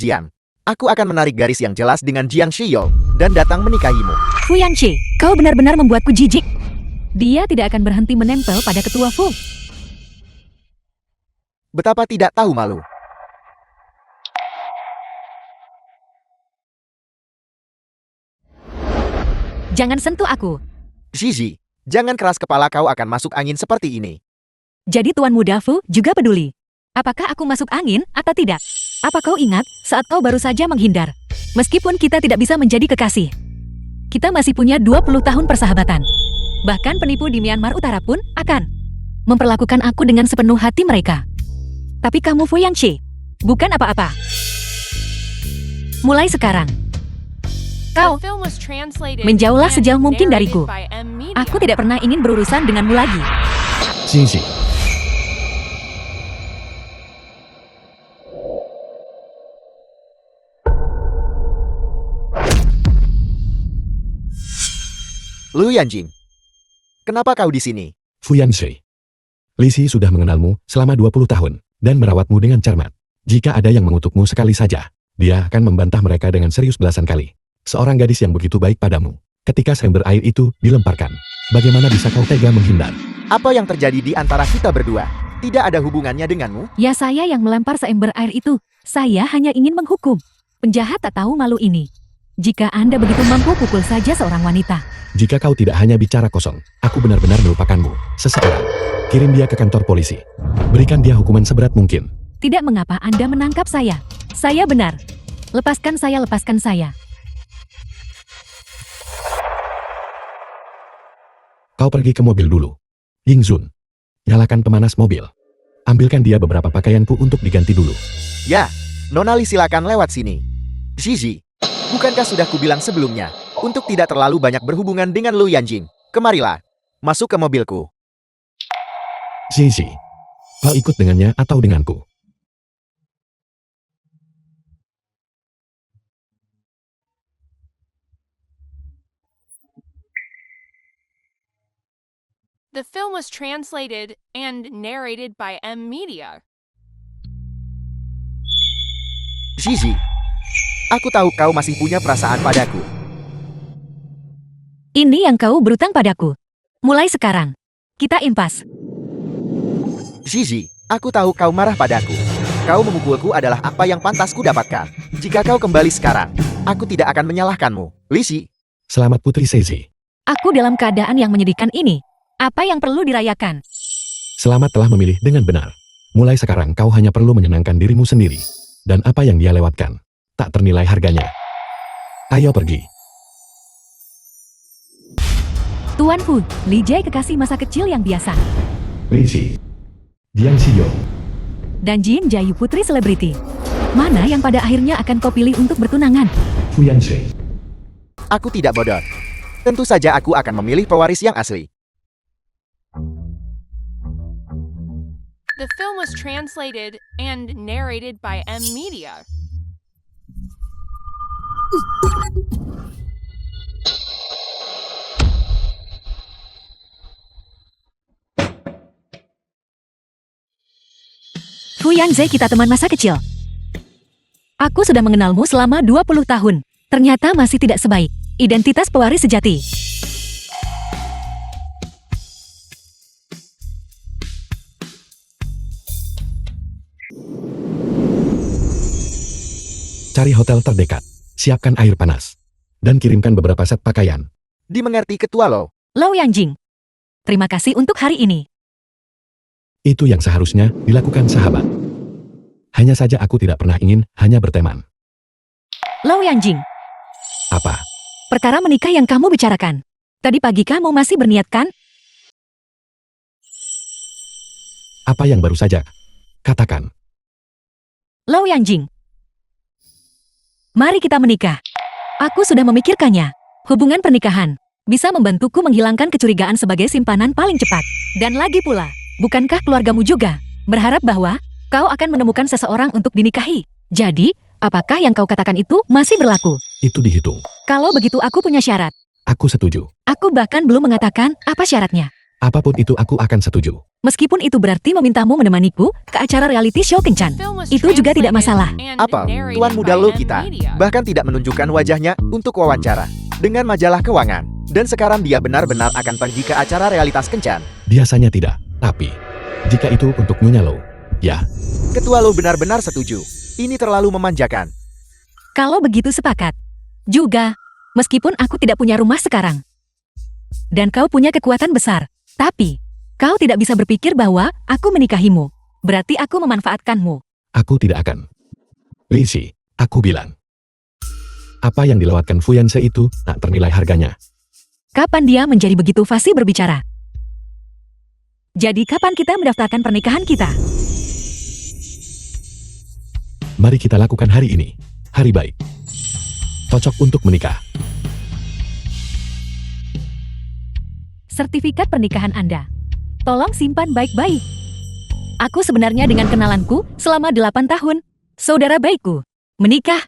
Jiang. Aku akan menarik garis yang jelas dengan Jiang Shiyou dan datang menikahimu. Fu Yanqi, kau benar-benar membuatku jijik. Dia tidak akan berhenti menempel pada ketua Fu. Betapa tidak tahu malu. Jangan sentuh aku. Zizi, jangan keras kepala, kau akan masuk angin seperti ini. Jadi Tuan Muda Fu juga peduli. Apakah aku masuk angin atau tidak? Apa kau ingat saat kau baru saja menghindar? Meskipun kita tidak bisa menjadi kekasih, kita masih punya 20 tahun persahabatan. Bahkan penipu di Myanmar Utara pun akan memperlakukan aku dengan sepenuh hati mereka. Tapi kamu Fu Yanqi, bukan apa-apa. Mulai sekarang, kau menjauhlah sejauh mungkin dariku. Aku tidak pernah ingin berurusan denganmu lagi. Zizi. Lu Yanjing, kenapa kau di sini? Fu Yanqi. Li Si sudah mengenalmu selama 20 tahun dan merawatmu dengan cermat. Jika ada yang mengutukmu sekali saja, dia akan membantah mereka dengan serius belasan kali. Seorang gadis yang begitu baik padamu, ketika seember air itu dilemparkan, bagaimana bisa kau tega menghindar? Apa yang terjadi di antara kita berdua? Tidak ada hubungannya denganmu? Ya, saya yang melempar seember air itu. Saya hanya ingin menghukum penjahat tak tahu malu ini. Jika Anda begitu mampu pukul saja seorang wanita. Jika kau tidak hanya bicara kosong, aku benar-benar melupakanmu. Seseorang, kirim dia ke kantor polisi. Berikan dia hukuman seberat mungkin. Tidak mengapa Anda menangkap saya. Saya benar. Lepaskan saya, lepaskan saya. Kau pergi ke mobil dulu. Yingzun, nyalakan pemanas mobil. Ambilkan dia beberapa pakaianku untuk diganti dulu. Ya, Nona Li silakan lewat sini. Zizi, bukankah sudah kubilang sebelumnya untuk tidak terlalu banyak berhubungan dengan Lu Yanjing? Kemarilah, masuk ke mobilku. Zizi, kau ikut dengannya atau denganku? The film was translated and narrated by M Media. Zizi, aku tahu kau masih punya perasaan padaku. Ini yang kau berutang padaku. Mulai sekarang, kita impas. Zizi, aku tahu kau marah padaku. Kau memukulku adalah apa yang pantas ku dapatkan. Jika kau kembali sekarang, aku tidak akan menyalahkanmu. Li Si. Selamat Putri Zizi. Aku dalam keadaan yang menyedihkan ini. Apa yang perlu dirayakan? Selamat telah memilih dengan benar. Mulai sekarang kau hanya perlu menyenangkan dirimu sendiri. Dan apa yang dia lewatkan, tak ternilai harganya. Ayo pergi. Tuan Fu, Li Jie kekasih masa kecil yang biasa. Li Si, Jiang Shiyou, Dan Jin Jayu putri selebriti. Mana yang pada akhirnya akan kau pilih untuk bertunangan? Fu Yanqi. Aku tidak bodoh. Tentu saja aku akan memilih pewaris yang asli. The film was translated and narrated by M Media. Fu Yanze, kita teman masa kecil. Aku sudah mengenalmu selama 20 tahun. Ternyata masih tidak sebaik identitas pewaris sejati. Cari hotel terdekat, siapkan air panas, dan kirimkan beberapa set pakaian. Dimengerti Ketua Lo. Lau Yanjing. Terima kasih untuk hari ini. Itu yang seharusnya dilakukan sahabat. Hanya saja aku tidak pernah ingin hanya berteman. Lau Yanjing. Apa? Perkara menikah yang kamu bicarakan. Tadi pagi kamu masih berniat kan? Apa yang baru saja? Katakan. Lau Yanjing. Mari kita menikah. Aku sudah memikirkannya. Hubungan pernikahan bisa membantuku menghilangkan kecurigaan sebagai simpanan paling cepat. Dan lagi pula, bukankah keluargamu juga berharap bahwa kau akan menemukan seseorang untuk dinikahi? Jadi, apakah yang kau katakan itu masih berlaku? Itu dihitung. Kalau begitu aku punya syarat. Aku setuju. Aku bahkan belum mengatakan apa syaratnya. Apapun itu aku akan setuju. Meskipun itu berarti memintamu menemaniku ke acara reality show kencan. Film was Itu juga tidak translated masalah. and Apa? narrated Tuan muda by lo M kita Media. bahkan tidak menunjukkan wajahnya untuk wawancara dengan majalah keuangan. Dan sekarang dia benar-benar akan pergi ke acara realitas kencan. Biasanya tidak, tapi jika itu untuk Nyonya Lo, ya, Ketua lo benar-benar setuju. Ini terlalu memanjakan. Kalau begitu sepakat. Juga, meskipun aku tidak punya rumah sekarang. Dan kau punya kekuatan besar. Tapi, kau tidak bisa berpikir bahwa aku menikahimu. Berarti aku memanfaatkanmu. aku tidak akan. Lizzie, aku bilang. Apa yang dilewatkan Fuyanse itu tak ternilai harganya. Kapan dia menjadi begitu fasih berbicara? Jadi kapan kita mendaftarkan pernikahan kita? Mari kita lakukan hari ini. Hari baik. Cocok untuk menikah. Sertifikat pernikahan Anda. Tolong simpan baik-baik. Aku sebenarnya dengan kenalanku selama 8 tahun. Saudara baikku. Menikah.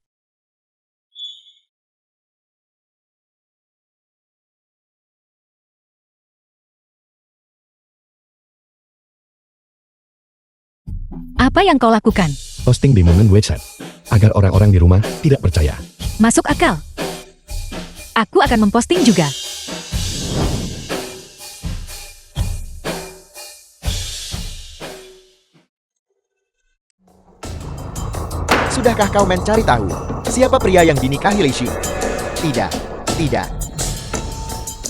Apa yang kau lakukan? Posting di momen website. Agar orang-orang di rumah tidak percaya. Masuk akal. Aku akan memposting juga. Sudahkah kau mencari tahu siapa pria yang dinikahi Lizzie? Tidak, tidak.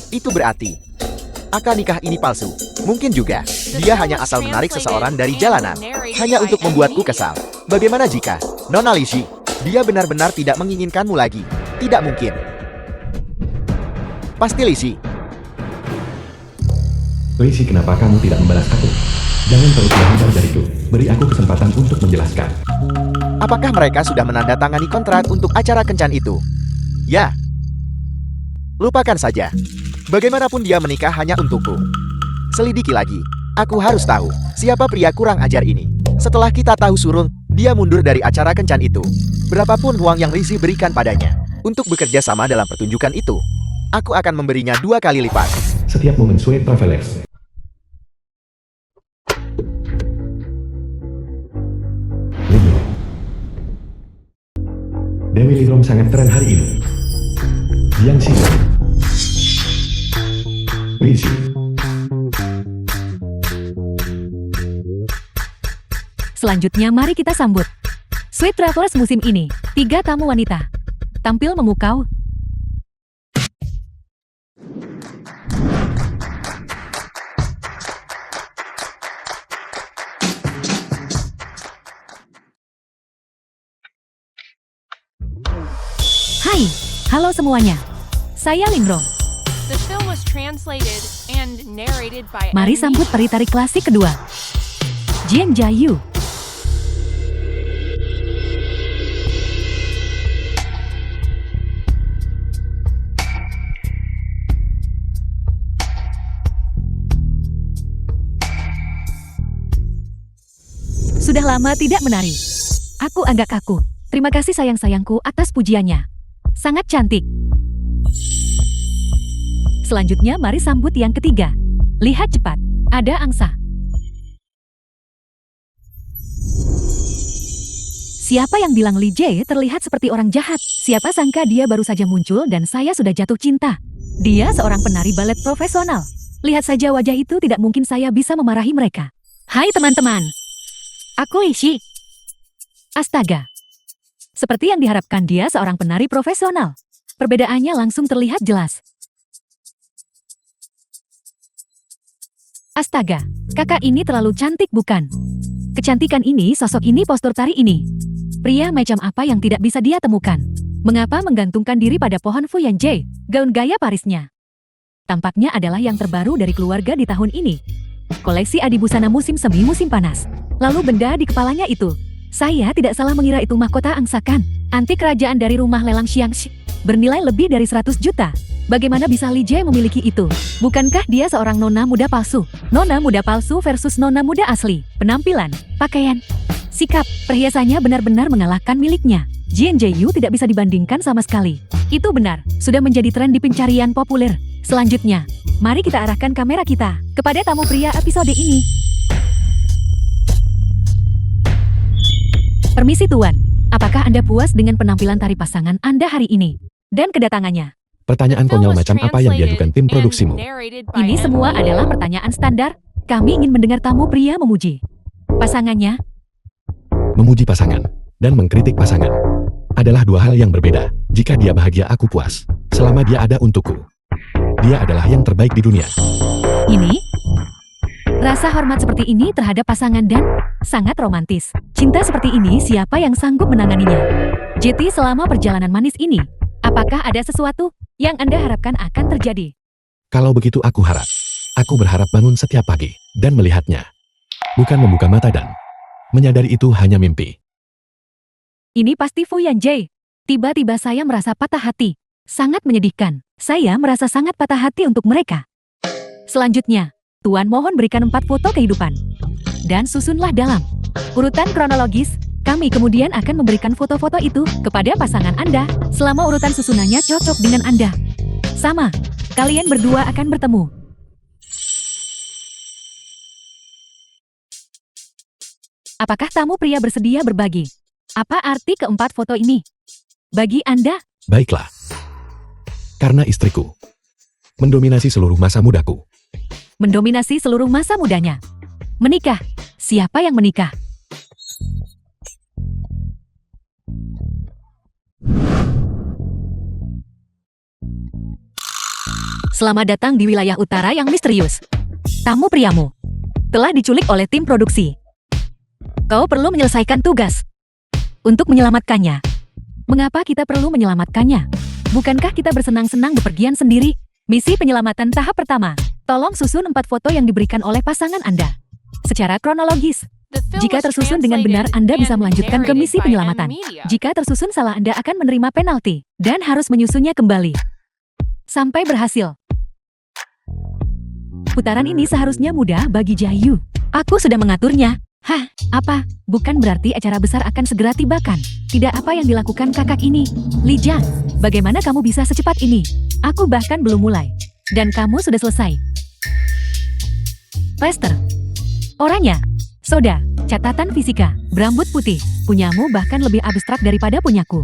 Itu berarti akad nikah ini palsu. Mungkin juga dia hanya asal menarik seseorang dari jalanan, hanya untuk membuatku kesal. Bagaimana jika Nona Lizzie, dia benar-benar tidak menginginkanmu lagi? Tidak mungkin. Pasti Lizzie. Lizzie, kenapa kamu tidak membalas aku? Jangan terus menghindar dariku. Beri aku kesempatan untuk menjelaskan. Apakah mereka sudah menandatangani kontrak untuk acara kencan itu? Ya. Lupakan saja. Bagaimanapun dia menikah hanya untukku. Selidiki lagi. Aku harus tahu siapa pria kurang ajar ini. Setelah kita tahu surung, dia mundur dari acara kencan itu. Berapapun uang yang Lizzie berikan padanya untuk bekerja sama dalam pertunjukan itu, aku akan memberinya 2 kali lipat. Setiap momen Sweet Travelers. Lindrom. Dewi Lindrom sangat keren hari ini. Jiang Xi. Lizzie. Selanjutnya mari kita sambut Sweet Travelers musim ini. 3 tamu wanita. Tampil memukau. Hai, halo semuanya. Saya Lindrom. The film was translated and narrated by Mari M sambut Media. peri-tari klasik kedua. Jiang Jayu. Sudah lama tidak menari. Aku agak kaku. Terima kasih sayang-sayangku atas pujiannya. Sangat cantik. Selanjutnya mari sambut yang ketiga. Lihat cepat. Ada angsa. Siapa yang bilang Lee Jae terlihat seperti orang jahat? Siapa sangka dia baru saja muncul dan saya sudah jatuh cinta. Dia seorang penari balet profesional. Lihat saja wajah itu, tidak mungkin saya bisa memarahi mereka. Hai teman-teman. Aku Lizzie. Astaga. Seperti yang diharapkan, dia seorang penari profesional. Perbedaannya langsung terlihat jelas. Astaga, kakak ini terlalu cantik bukan? Kecantikan ini, sosok ini, postur tari ini. Pria macam apa yang tidak bisa dia temukan? Mengapa menggantungkan diri pada pohon Fuyanse, gaun gaya Parisnya? Tampaknya adalah yang terbaru dari keluarga di tahun ini. Koleksi adi busana musim semi musim panas. Lalu benda di kepalanya itu. Saya tidak salah mengira itu mahkota angsakan. Antik kerajaan dari rumah lelang Xiangxi. Bernilai lebih dari 100 juta. Bagaimana bisa Lee Jae memiliki itu? Bukankah dia seorang nona muda palsu? Nona muda palsu versus nona muda asli. Penampilan, pakaian, sikap, perhiasannya benar-benar mengalahkan miliknya. Jian Jaeyu tidak bisa dibandingkan sama sekali. Itu benar, sudah menjadi tren di pencarian populer. Selanjutnya, mari kita arahkan kamera kita kepada tamu pria episode ini. Permisi Tuan, apakah Anda puas dengan penampilan tari pasangan Anda hari ini? Dan kedatangannya. Pertanyaan Film konyol was macam apa yang diajukan tim translated produksimu? and narrated by Ini M. semua adalah pertanyaan standar. Kami ingin mendengar tamu pria memuji pasangannya. Memuji pasangan dan mengkritik pasangan adalah dua hal yang berbeda. Jika dia bahagia, aku puas. Selama dia ada untukku, dia adalah yang terbaik di dunia. Ini rasa hormat seperti ini terhadap pasangan dan sangat romantis. Cinta seperti ini siapa yang sanggup menanganinya? JT, selama perjalanan manis ini, apakah ada sesuatu yang Anda harapkan akan terjadi? Kalau begitu aku berharap bangun setiap pagi dan melihatnya. Bukan membuka mata dan menyadari itu hanya mimpi. Ini pasti Fu Yanjie. Tiba-tiba saya merasa patah hati. Sangat menyedihkan. Saya merasa sangat patah hati untuk mereka. Selanjutnya, Tuan mohon berikan 4 foto kehidupan. Dan susunlah dalam urutan kronologis. Kami kemudian akan memberikan foto-foto itu kepada pasangan Anda selama urutan susunannya cocok dengan Anda. Sama, kalian berdua akan bertemu. Apakah tamu pria bersedia berbagi? Apa arti keempat foto ini? Bagi Anda, Baiklah. Karena istriku mendominasi seluruh masa mudaku. mendominasi seluruh masa mudanya. Menikah. Siapa yang menikah? Selamat datang di wilayah utara yang misterius. Tamu priamu telah diculik oleh tim produksi. Kau perlu menyelesaikan tugas untuk menyelamatkannya. Mengapa kita perlu menyelamatkannya? Bukankah kita bersenang-senang bepergian sendiri? Misi penyelamatan tahap pertama. Tolong susun 4 foto yang diberikan oleh pasangan Anda secara kronologis. The film Jika was tersusun dengan benar, translated Anda bisa and melanjutkan ke narrated misi by M. penyelamatan. Media. Jika tersusun salah, Anda akan menerima penalti dan harus menyusunnya kembali sampai berhasil. Putaran ini seharusnya mudah bagi Jayu. Aku sudah mengaturnya. Hah, apa? Bukan berarti acara besar akan segera tibakan. Tidak apa yang dilakukan kakak ini. Lija, bagaimana kamu bisa secepat ini? Aku bahkan belum mulai. Dan kamu sudah selesai. Lester. Orangnya. Soda, catatan fisika, berambut putih. Punyamu bahkan lebih abstrak daripada punyaku.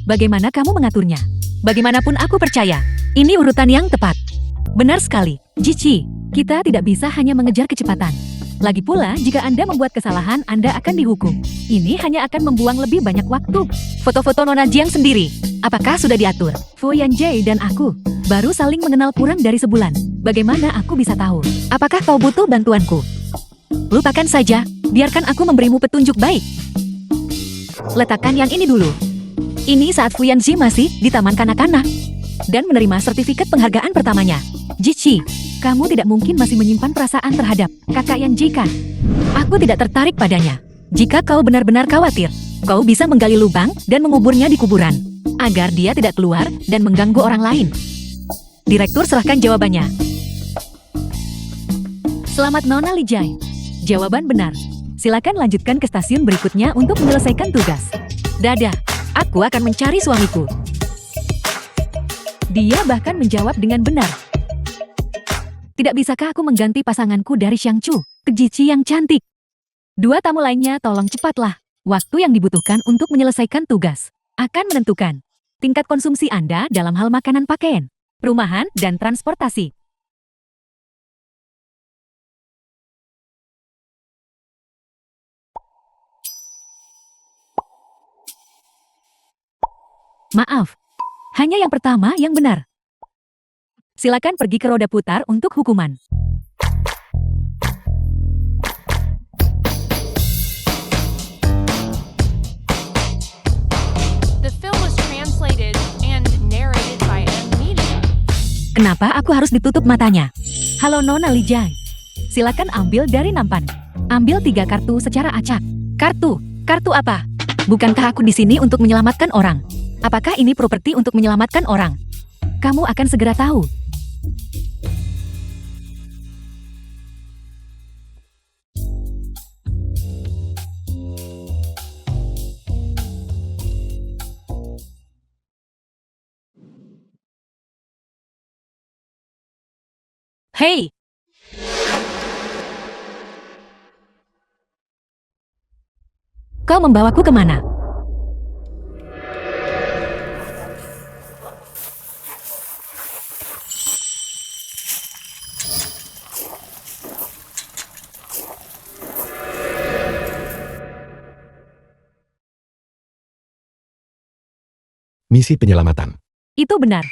Bagaimana kamu mengaturnya? Bagaimanapun aku percaya, ini urutan yang tepat. Benar sekali, Jici. Kita tidak bisa hanya mengejar kecepatan. Lagi pula, jika Anda membuat kesalahan, Anda akan dihukum. Ini hanya akan membuang lebih banyak waktu. Foto-foto Nona Jiang sendiri, apakah sudah diatur? Fu Yanjie dan aku baru saling mengenal kurang dari sebulan. Bagaimana aku bisa tahu? Apakah kau butuh bantuanku? Lupakan saja, biarkan aku memberimu petunjuk baik. Letakkan yang ini dulu. Ini saat Fu Yanjie masih di taman kanak-kanak dan menerima sertifikat penghargaan pertamanya. Jici, kamu tidak mungkin masih menyimpan perasaan terhadap kakak Yanjie kan? Aku tidak tertarik padanya. Jika kau benar-benar khawatir, kau bisa menggali lubang dan menguburnya di kuburan, agar dia tidak keluar dan mengganggu orang lain. Direktur serahkan jawabannya. Selamat Nona Lijai. Jawaban benar. Silakan lanjutkan ke stasiun berikutnya untuk menyelesaikan tugas. Dadah, aku akan mencari suamiku. Dia bahkan menjawab dengan benar. Tidak bisakah aku mengganti pasanganku dari Xiangchu ke Jici yang cantik? 2 tamu lainnya, tolong cepatlah. Waktu yang dibutuhkan untuk menyelesaikan tugas akan menentukan tingkat konsumsi Anda dalam hal makanan, pakaian, perumahan, dan transportasi. Maaf, hanya yang pertama yang benar. Silakan pergi ke roda putar untuk hukuman. The film was translated and narrated by M. Media. Kenapa aku harus ditutup matanya? Halo Nona Lijai. Silakan ambil dari nampan. Ambil 3 kartu secara acak. Kartu apa? Bukankah aku di sini untuk menyelamatkan orang? Apakah ini properti untuk menyelamatkan orang? Kamu akan segera tahu. Hei! Kau membawaku kemana? Misi penyelamatan. Itu benar.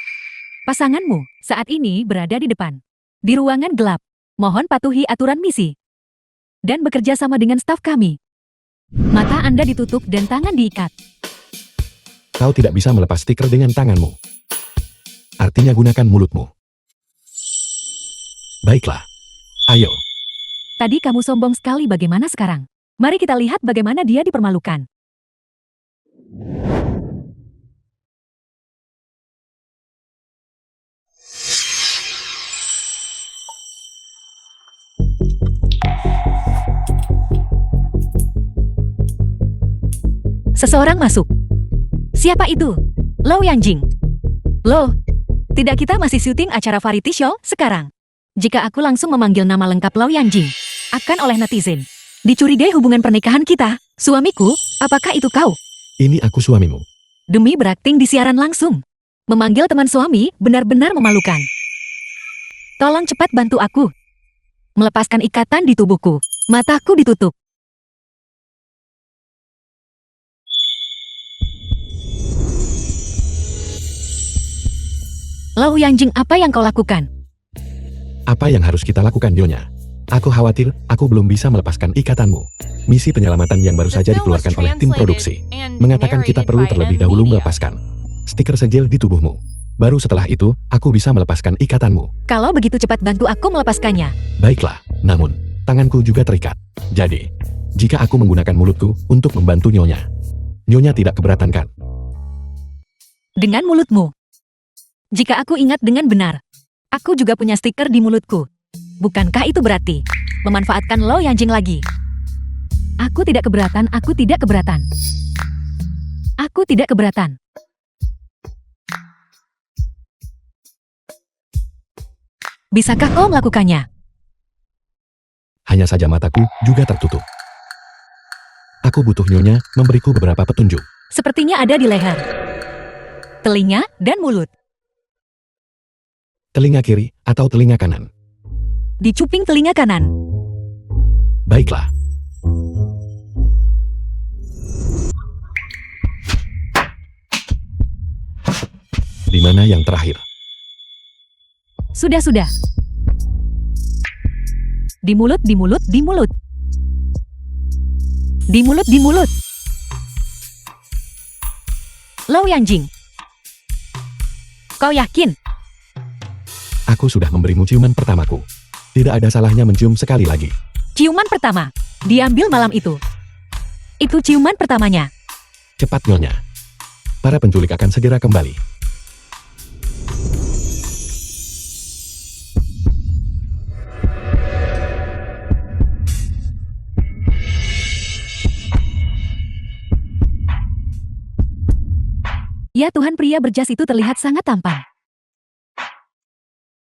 Pasanganmu saat ini berada di depan. Di ruangan gelap. Mohon patuhi aturan misi. Dan bekerja sama dengan staf kami. Mata Anda ditutup dan tangan diikat. Kau tidak bisa melepas stiker dengan tanganmu. Artinya gunakan mulutmu. Baiklah. Ayo. Tadi kamu sombong sekali, bagaimana sekarang? Mari kita lihat bagaimana dia dipermalukan. Seseorang masuk. Siapa itu? Lo Yanjing. Lo, tidak kita masih syuting acara variety show sekarang. Jika aku langsung memanggil nama lengkap Lo Yanjing, akan oleh netizen dicurigai hubungan pernikahan kita. Suamiku, apakah itu kau? Ini aku suamimu. Demi berakting di siaran langsung. Memanggil teman suami benar-benar memalukan. Tolong cepat bantu aku. Melepaskan ikatan di tubuhku. Mataku ditutup. Lau Yanjing, apa yang kau lakukan? Apa yang harus kita lakukan, Nyonya? Aku khawatir aku belum bisa melepaskan ikatanmu. Misi penyelamatan yang baru saja dikeluarkan oleh tim produksi mengatakan kita perlu terlebih dahulu melepaskan stiker segel di tubuhmu. Baru setelah itu, aku bisa melepaskan ikatanmu. Kalau begitu cepat bantu aku melepaskannya. Baiklah, namun, tanganku juga terikat. Jadi, jika aku menggunakan mulutku untuk membantu Nyonya, Nyonya tidak keberatan kan? Dengan mulutmu. Jika aku ingat dengan benar, aku juga punya stiker di mulutku. Bukankah itu berarti memanfaatkan Lo Yanjing lagi? Aku tidak keberatan, aku tidak keberatan. Aku tidak keberatan. Bisakah kau melakukannya? Hanya saja mataku juga tertutup. Aku butuh Nyonya memberiku beberapa petunjuk. Sepertinya ada di leher, telinga, dan mulut. Telinga kiri atau telinga kanan? Di cuping telinga kanan. Baiklah. Di mana yang terakhir? Sudah. Di mulut, di mulut, di mulut. Di mulut, di mulut. Lo Yanjing. Kau yakin? Aku sudah memberimu ciuman pertamaku. Tidak ada salahnya mencium sekali lagi. Ciuman pertama. Diambil malam itu. Itu ciuman pertamanya. Cepat, Nyonya. Para penculik akan segera kembali. Ya Tuhan, pria berjas itu terlihat sangat tampan.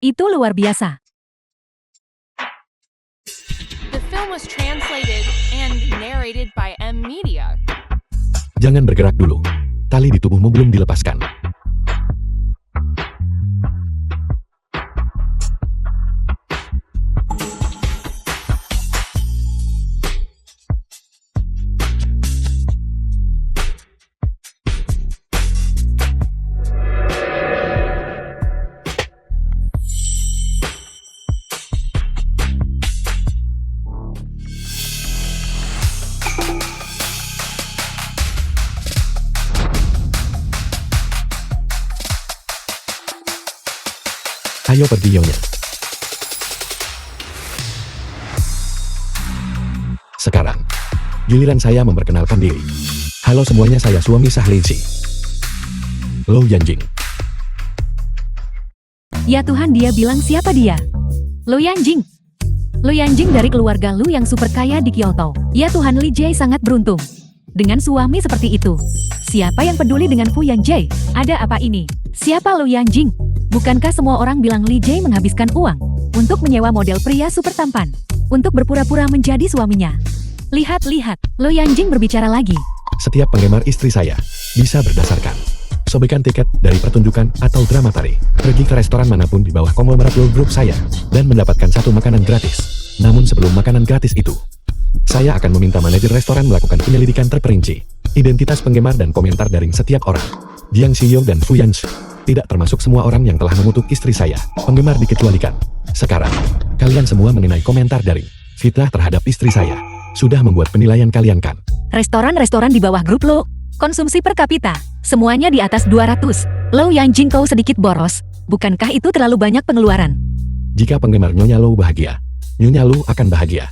Itu luar biasa. The film was translated and narrated by M Media. Jangan bergerak dulu. Tali di tubuhmu belum dilepaskan. Ayo pergi, Nyonya. Sekarang, giliran saya memperkenalkan diri. Halo semuanya, saya suami sah Lindsay. Lo Yanjing. Ya Tuhan, dia bilang siapa dia? Lo Yanjing. Lo Yanjing dari keluarga Lu yang super kaya di Kyoto. Ya Tuhan, Li Jie sangat beruntung dengan suami seperti itu. Siapa yang peduli dengan Fu Yanjie? Ada apa ini? Siapa Lo Yanjing? Bukankah semua orang bilang Li Jie menghabiskan uang untuk menyewa model pria super tampan untuk berpura-pura menjadi suaminya? Lihat, Lo Yanjing berbicara lagi. Setiap penggemar istri saya bisa berdasarkan sobekan tiket dari pertunjukan atau drama tari, pergi ke restoran manapun di bawah konglomerat Lo Group saya, dan mendapatkan satu makanan gratis. Namun sebelum makanan gratis itu, saya akan meminta manajer restoran melakukan penyelidikan terperinci, identitas penggemar dan komentar daring setiap orang. Jiang Xiyo dan Fu Yanshi tidak termasuk semua orang yang telah mengutuk istri saya, penggemar dikecualikan. Sekarang, kalian semua mengenai komentar daring fitnah terhadap istri saya sudah membuat penilaian kalian kan? Restoran-restoran di bawah grup Lo, konsumsi per kapita, semuanya di atas 200. Lo Yanjing kau sedikit boros, bukankah itu terlalu banyak pengeluaran? Jika penggemar Nyonya Lou bahagia, Nyonya Lou akan bahagia.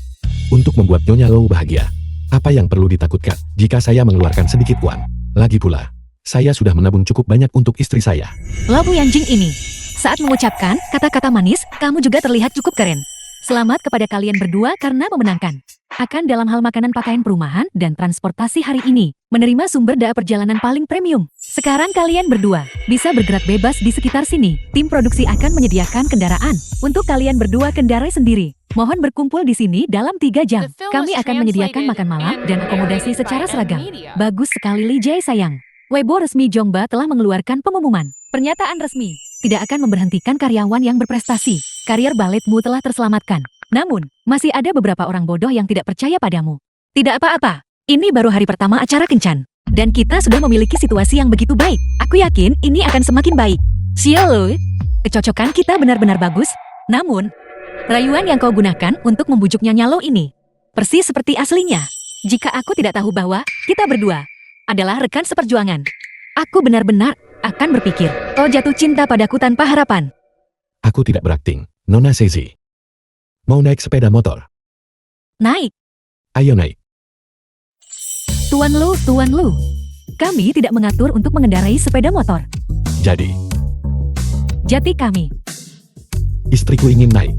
Untuk membuat Nyonya Lou bahagia, apa yang perlu ditakutkan jika saya mengeluarkan sedikit uang? Lagi pula, saya sudah menabung cukup banyak untuk istri saya. Lo Yanjing ini, saat mengucapkan kata-kata manis, kamu juga terlihat cukup keren. Selamat kepada kalian berdua karena memenangkan. Akan dalam hal makanan, pakaian, perumahan, dan transportasi hari ini, menerima sumber daya perjalanan paling premium. Sekarang kalian berdua bisa bergerak bebas di sekitar sini. Tim produksi akan menyediakan kendaraan untuk kalian berdua kendarai sendiri. Mohon berkumpul di sini dalam 3 jam. Kami akan menyediakan makan malam dan akomodasi secara seragam. Bagus sekali Li Jie sayang. Weibo resmi Zhongba telah mengeluarkan pengumuman. Pernyataan resmi, tidak akan memberhentikan karyawan yang berprestasi. Karier baletmu telah terselamatkan. Namun, masih ada beberapa orang bodoh yang tidak percaya padamu. Tidak apa-apa, ini baru hari pertama acara kencan. Dan kita sudah memiliki situasi yang begitu baik. Aku yakin ini akan semakin baik. Xiao, kecocokan kita benar-benar bagus. Namun, rayuan yang kau gunakan untuk membujuk Nyonya Lou ini persis seperti aslinya. Jika aku tidak tahu bahwa kita berdua adalah rekan seperjuangan, aku benar-benar akan berpikir kau jatuh cinta padaku tanpa harapan. Aku tidak berakting, Nona Sezi. Mau naik sepeda motor? Naik. Ayo naik. Tuan Lu. Kami tidak mengatur untuk mengendarai sepeda motor. Jadi, Kami. istriku ingin naik.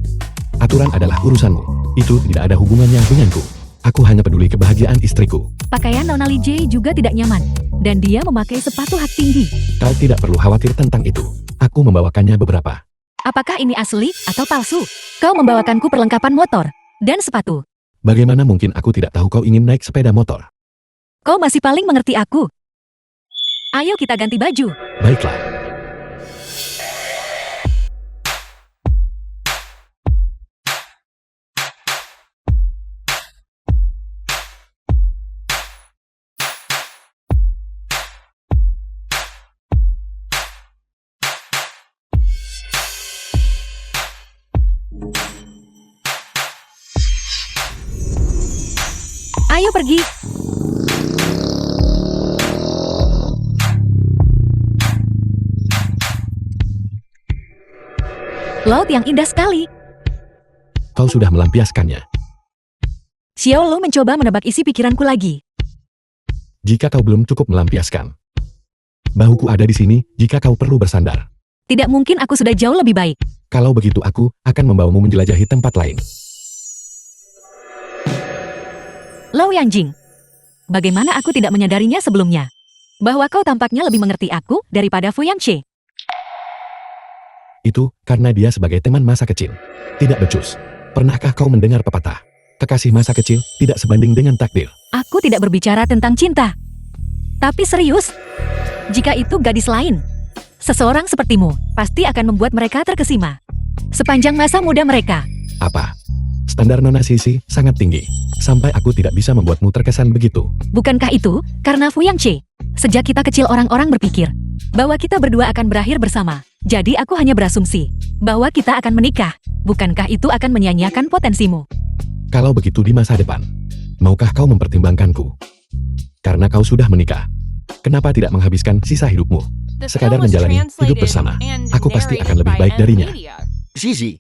Aturan adalah urusanmu. Itu tidak ada hubungannya denganku. Aku hanya peduli kebahagiaan istriku. Pakaian Nona Li Jie juga tidak nyaman. Dan dia memakai sepatu hak tinggi. Kau tidak perlu khawatir tentang itu. Aku membawakannya beberapa. Apakah ini asli atau palsu? Kau membawakanku perlengkapan motor dan sepatu. Bagaimana mungkin aku tidak tahu kau ingin naik sepeda motor? Kau masih paling mengerti aku. Ayo kita ganti baju. Baiklah. Ayo pergi. Laut yang indah sekali. Kau sudah melampiaskannya. Xiao Lu mencoba menebak isi pikiranku lagi. Jika kau belum cukup melampiaskan, bahuku ada di sini jika kau perlu bersandar. Tidak mungkin aku sudah jauh lebih baik. Kalau begitu aku akan membawamu menjelajahi tempat lain. Lo Yanjing, bagaimana aku tidak menyadarinya sebelumnya? Bahwa kau tampaknya lebih mengerti aku daripada Fu Yanxi. Itu karena dia sebagai teman masa kecil. Tidak becus. Pernahkah kau mendengar pepatah? Kekasih masa kecil tidak sebanding dengan takdir. Aku tidak berbicara tentang cinta. Tapi serius, jika itu gadis lain, seseorang sepertimu pasti akan membuat mereka terkesima. Sepanjang masa muda mereka. Apa? Standar Nona Sisi sangat tinggi. Sampai aku tidak bisa membuatmu terkesan begitu. Bukankah itu karena Fu Yanxi? Sejak kita kecil orang-orang berpikir bahwa kita berdua akan berakhir bersama. Jadi aku hanya berasumsi bahwa kita akan menikah. Bukankah itu akan menyia-nyiakan potensimu? Kalau begitu di masa depan, maukah kau mempertimbangkanku? Karena kau sudah menikah. Kenapa tidak menghabiskan sisa hidupmu sekadar menjalani hidup bersama? Aku pasti akan lebih baik darinya. Zizi,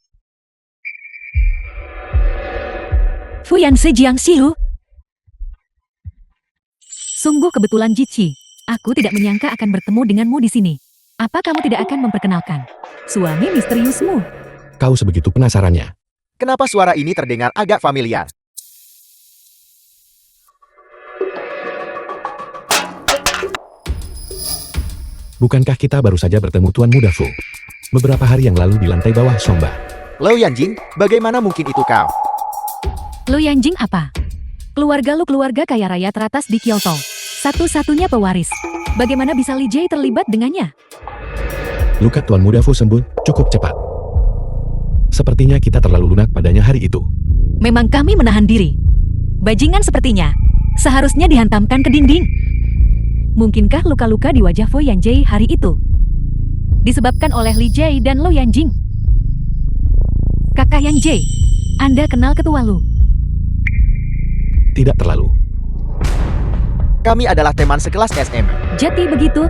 Fu Yanxi Jiang Xiu. Sungguh kebetulan Jici. Aku tidak menyangka akan bertemu denganmu di sini. Apa kamu tidak akan memperkenalkan suami misteriusmu? Kau sebegitu penasarannya. kenapa suara ini terdengar agak familiar? Bukankah kita baru saja bertemu Tuan Muda Fu beberapa hari yang lalu di lantai bawah Zhongba? Lo Yanjing, bagaimana mungkin itu kau? Lo Yanjing apa? Keluarga Lu keluarga kaya raya teratas di Kyoto. Satu-satunya pewaris. Bagaimana bisa Lee Jae terlibat dengannya? Luka Tuan Muda Fu sembuh cukup cepat. Sepertinya kita terlalu lunak padanya hari itu. Memang kami menahan diri. Bajingan sepertinya. Seharusnya dihantamkan ke dinding. Mungkinkah luka-luka di wajah Fu Yanjie hari itu disebabkan oleh Lee Jae dan Lo Yanjing? Kakak Yanjie, Anda kenal ketua Lu? Tidak terlalu. Kami adalah teman sekelas SM. Jadi begitu?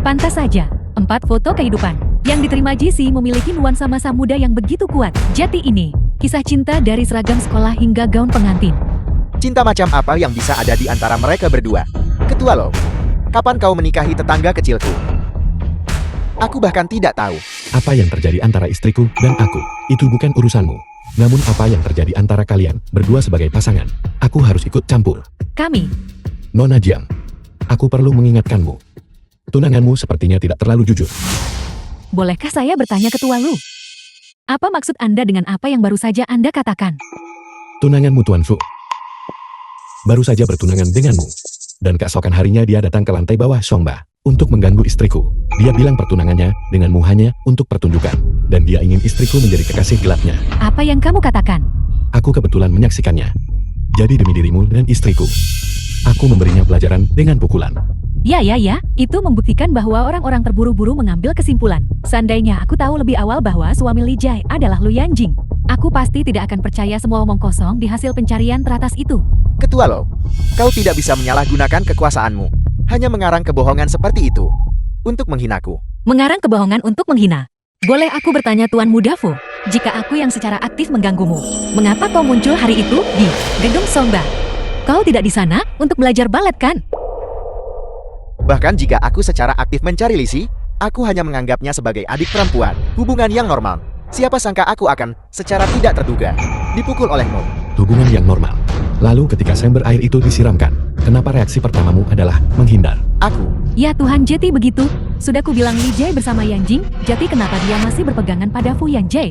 Pantas saja, 4 foto kehidupan yang diterima JC memiliki nuansa masa muda yang begitu kuat. Jadi ini, kisah cinta dari seragam sekolah hingga gaun pengantin. Cinta macam apa yang bisa ada di antara mereka berdua? Ketua Lo, kapan kau menikahi tetangga kecilku? Aku bahkan tidak tahu. Apa yang terjadi antara istriku dan aku, itu bukan urusanmu. Namun apa yang terjadi antara kalian berdua sebagai pasangan, aku harus ikut campur. Kami, Nona Jiang, aku perlu mengingatkanmu. Tunanganmu sepertinya tidak terlalu jujur. bolehkah saya bertanya ketua Lu? Apa maksud Anda dengan apa yang baru saja Anda katakan? Tunanganmu Tuan Fu. Baru saja bertunangan denganmu. Dan keesokan harinya dia datang ke lantai bawah Songba untuk mengganggu istriku. Dia bilang pertunangannya denganmu hanya untuk pertunjukan. Dan dia ingin istriku menjadi kekasih gelapnya. Apa yang kamu katakan? Aku kebetulan menyaksikannya. Jadi demi dirimu dan istriku, aku memberinya pelajaran dengan pukulan. Ya, itu membuktikan bahwa orang-orang terburu-buru mengambil kesimpulan. Seandainya aku tahu lebih awal bahwa suami Lee Jae adalah Lu Yanjing, aku pasti tidak akan percaya semua omong kosong di hasil pencarian teratas itu. Ketua Lo, kau tidak bisa menyalahgunakan kekuasaanmu. Hanya mengarang kebohongan seperti itu. Untuk menghinaku. Mengarang kebohongan untuk menghina. Boleh aku bertanya Tuan Muda Fu, jika aku yang secara aktif mengganggumu, mengapa kau muncul hari itu di gedung Songba? Kau tidak di sana untuk belajar balet kan? Bahkan jika aku secara aktif mencari Lisi, aku hanya menganggapnya sebagai adik perempuan. Hubungan yang normal. Siapa sangka aku akan, secara tidak terduga, dipukul olehmu. Hubungan yang normal. Lalu ketika sumber air itu disiramkan, kenapa reaksi pertamamu adalah menghindar? Aku. Ya Tuhan, jadi begitu. Sudah ku bilang Lee Jae bersama Yanjing, jadi kenapa dia masih berpegangan pada Fu Yanjie?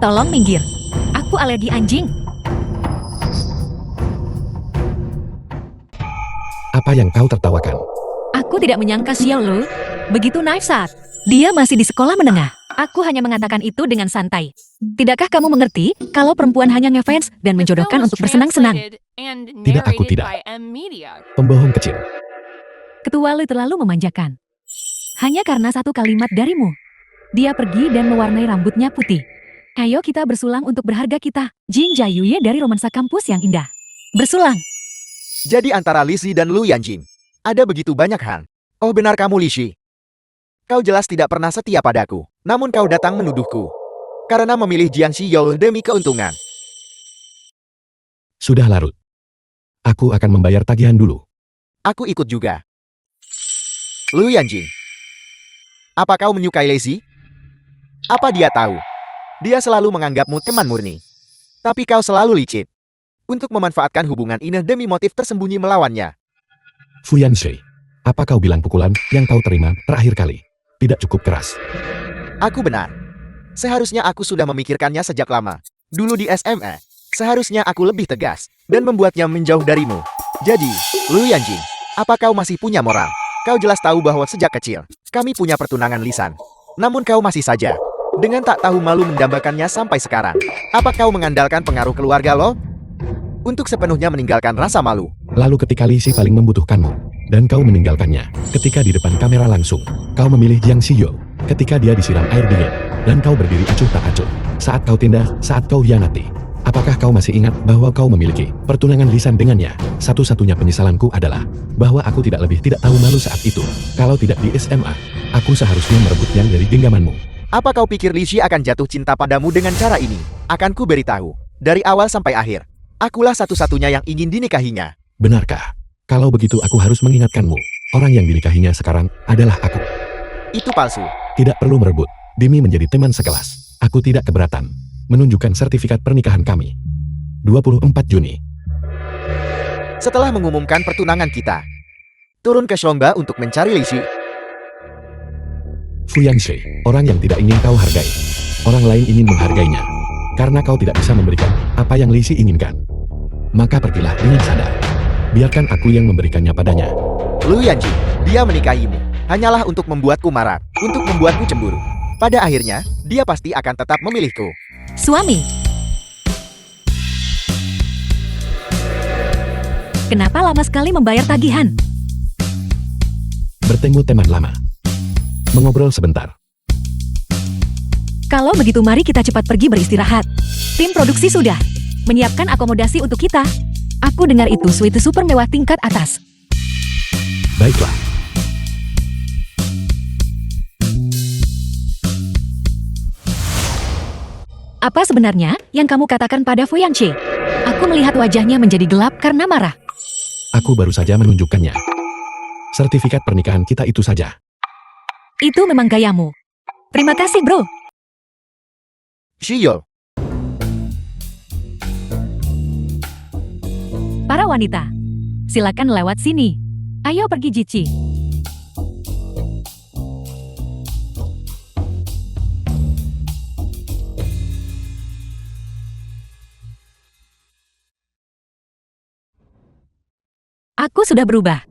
Tolong minggir. Aku alergi anjing. Apa yang kau tertawakan? Aku tidak menyangka Xiao Lu begitu naif saat dia masih di sekolah menengah. Aku hanya mengatakan itu dengan santai. Tidakkah kamu mengerti kalau perempuan hanya ngefans dan menjodohkan untuk bersenang-senang? Tidak, aku tidak. Pembohong kecil. Ketua Lu terlalu memanjakan. Hanya karena satu kalimat darimu. Dia pergi dan mewarnai rambutnya putih. Ayo kita bersulang untuk berharga kita. Jing Jayuye dari romansa kampus yang indah. Bersulang. Jadi antara Lisi dan Lu Yanjing, ada begitu banyak hal. Oh benar kamu Lisi. Kau jelas tidak pernah setia padaku, namun kau datang menuduhku. Karena memilih Jiang Shiyou demi keuntungan. Sudah larut. Aku akan membayar tagihan dulu. Aku ikut juga. Lu Yanjing. Apa kau menyukai Lisi? Apa dia tahu? Dia selalu menganggapmu teman murni. Tapi kau selalu licik. Untuk memanfaatkan hubungan ini demi motif tersembunyi melawannya. Fu Yanxi, apa kau bilang pukulan yang kau terima terakhir kali tidak cukup keras? Aku benar. Seharusnya aku sudah memikirkannya sejak lama. Dulu di SMA, seharusnya aku lebih tegas dan membuatnya menjauh darimu. Jadi, Lu Yanjing, apa kau masih punya moral? Kau jelas tahu bahwa sejak kecil, kami punya pertunangan lisan. Namun kau masih saja, dengan tak tahu malu mendambakannya sampai sekarang. Apa kau mengandalkan pengaruh keluarga lo? Untuk sepenuhnya meninggalkan rasa malu. Lalu ketika Lisi paling membutuhkanmu, dan kau meninggalkannya, ketika di depan kamera langsung, kau memilih Jiang Shiyou, ketika dia disiram air dingin, dan kau berdiri acuh tak acuh, saat kau tindas, saat kau hianati. Apakah kau masih ingat bahwa kau memiliki pertunangan lisan dengannya? Satu-satunya penyesalanku adalah bahwa aku tidak tahu malu saat itu. Kalau tidak di SMA, aku seharusnya merebutnya dari genggamanmu. Apa kau pikir Lisi akan jatuh cinta padamu dengan cara ini? Akan ku beritahu, dari awal sampai akhir. Akulah satu-satunya yang ingin dinikahinya. Benarkah? Kalau begitu aku harus mengingatkanmu. Orang yang dinikahinya sekarang adalah aku. Itu palsu. Tidak perlu merebut. Demi menjadi teman sekelas, aku tidak keberatan menunjukkan sertifikat pernikahan kami. 24 Juni. Setelah mengumumkan pertunangan kita, turun ke Songba untuk mencari Lisi. Fu Yanxi, orang yang tidak ingin kau hargai. Orang lain ingin menghargainya. Karena kau tidak bisa memberikan apa yang Lisi inginkan. maka pergilah dengan sadar. Biarkan aku yang memberikannya padanya. Lu Yanjing, dia menikahimu. Hanyalah untuk membuatku marah, untuk membuatku cemburu. Pada akhirnya, dia pasti akan tetap memilihku. Suami. Kenapa lama sekali membayar tagihan? Bertemu teman lama. Mengobrol sebentar. Kalau begitu mari kita cepat pergi beristirahat. Tim produksi sudah menyiapkan akomodasi untuk kita. Aku dengar itu suite super mewah tingkat atas. Baiklah. Apa sebenarnya yang kamu katakan pada Fu Yanqi? Aku melihat wajahnya menjadi gelap karena marah. Aku baru saja menunjukkannya. Sertifikat pernikahan kita itu saja. Itu memang gayamu. Terima kasih, bro. Shiyol, Para wanita, silakan lewat sini. Ayo pergi, Jici. Aku sudah berubah.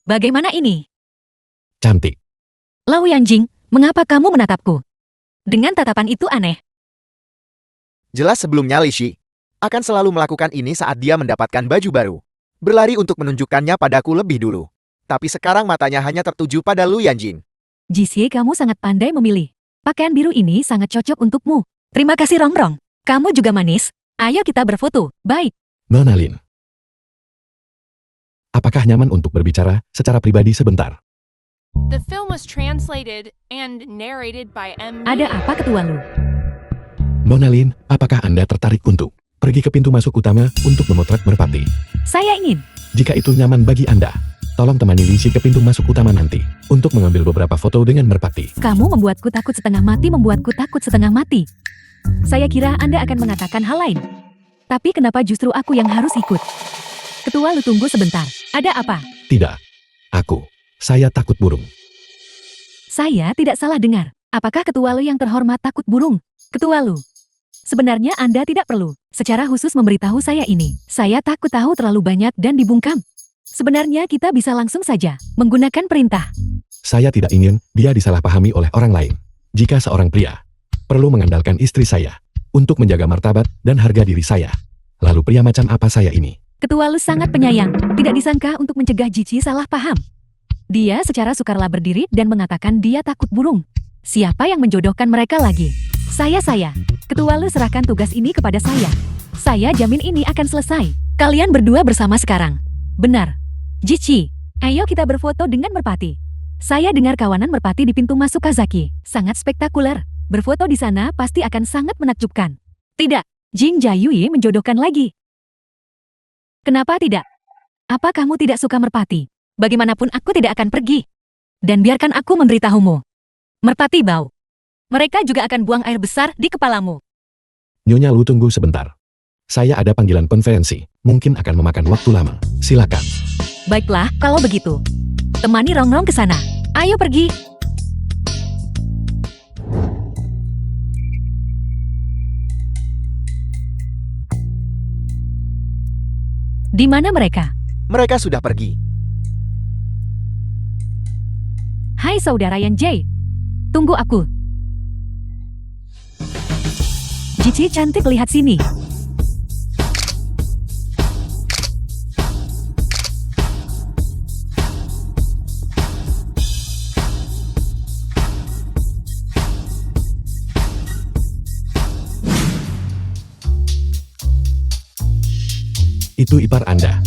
Bagaimana ini? Cantik. Lau Yanjing, mengapa kamu menatapku? Dengan tatapan itu aneh. jelas sebelumnya Li Shi akan selalu melakukan ini saat dia mendapatkan baju baru. Berlari untuk menunjukkannya padaku lebih dulu. Tapi sekarang matanya hanya tertuju pada Lu Yanjing. Jici, kamu sangat pandai memilih. Pakaian biru ini sangat cocok untukmu. Terima kasih, Rongrong. Kamu juga manis. Ayo kita berfoto. Baik. Nona Lin. Apakah nyaman untuk berbicara secara pribadi sebentar? The film was translated and narrated by M. Ada apa, Ketua Lu? Nona Lin, apakah Anda tertarik untuk pergi ke pintu masuk utama untuk memotret merpati? Saya ingin. Jika itu nyaman bagi Anda, tolong temani Lin Shi ke pintu masuk utama nanti untuk mengambil beberapa foto dengan merpati. Kamu membuatku takut setengah mati, membuatku takut setengah mati. Saya kira Anda akan mengatakan hal lain. Tapi kenapa justru aku yang harus ikut? Ketua Lu, tunggu sebentar. Ada apa? Tidak. Saya takut burung. Saya tidak salah dengar. Apakah Ketua Lu yang terhormat takut burung? Ketua Lu, sebenarnya Anda tidak perlu secara khusus memberitahu saya ini. Saya takut tahu terlalu banyak dan dibungkam. Sebenarnya kita bisa langsung saja menggunakan perintah. Saya tidak ingin dia disalahpahami oleh orang lain. Jika seorang pria perlu mengandalkan istri saya untuk menjaga martabat dan harga diri saya, lalu pria macam apa saya ini? Ketua Lu sangat penyayang, tidak disangka untuk mencegah Jici salah paham. Dia secara sukarela berdiri dan mengatakan dia takut burung. Siapa yang menjodohkan mereka lagi? Saya. Ketua Lu, serahkan tugas ini kepada saya. Saya jamin ini akan selesai. Kalian berdua bersama sekarang. Benar. Jici, ayo kita berfoto dengan merpati. Saya dengar kawanan merpati di pintu masuk Kazaki. Sangat spektakuler. Berfoto di sana pasti akan sangat menakjubkan. Tidak, Jing Jayui menjodohkan lagi. Kenapa tidak? Apa kamu tidak suka merpati? Bagaimanapun aku tidak akan pergi. Dan biarkan aku memberitahumu. Merpati bau. Mereka juga akan buang air besar di kepalamu. Nyonya Lu, tunggu sebentar. Saya ada panggilan konferensi. Mungkin akan memakan waktu lama. Silakan. Baiklah, kalau begitu. Temani Rongrong ke sana. Ayo pergi. Di mana mereka? Mereka sudah pergi. Hai saudara Yan Jay. Tunggu aku. Jici cantik, lihat sini. Itu ipar Anda.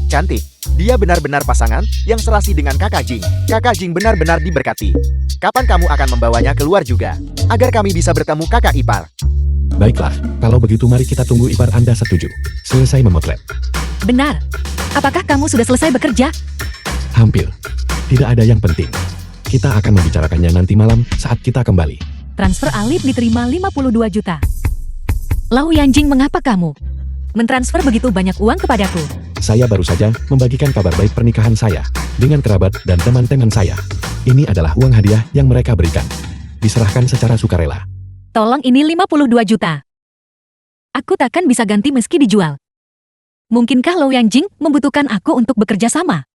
Cantik. Dia benar-benar pasangan yang serasi dengan kakak Jing. Kakak Jing benar-benar diberkati. Kapan kamu akan membawanya keluar juga? Agar kami bisa bertemu kakak ipar. Baiklah, kalau begitu mari kita tunggu ipar Anda setuju. Selesai memotret. Benar. Apakah kamu sudah selesai bekerja? Hampir. Tidak ada yang penting. Kita akan membicarakannya nanti malam saat kita kembali. Transfer Alif diterima 52 juta. Lau Yanjing, mengapa kamu mentransfer begitu banyak uang kepadaku? Saya baru saja membagikan kabar baik pernikahan saya dengan kerabat dan teman-teman saya. Ini adalah uang hadiah yang mereka berikan. Diserahkan secara sukarela. Tolong, ini 52 juta. Aku takkan bisa ganti meski dijual. Mungkinkah Lou Yanjing membutuhkan aku untuk bekerja sama?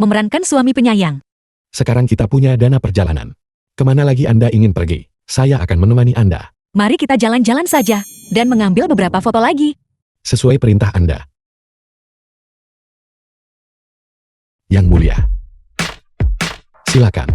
Memerankan suami penyayang. Sekarang kita punya dana perjalanan. Kemana lagi Anda ingin pergi? Saya akan menemani Anda. Mari kita jalan-jalan saja, dan mengambil beberapa foto lagi. Sesuai perintah Anda. Yang mulia. Silakan.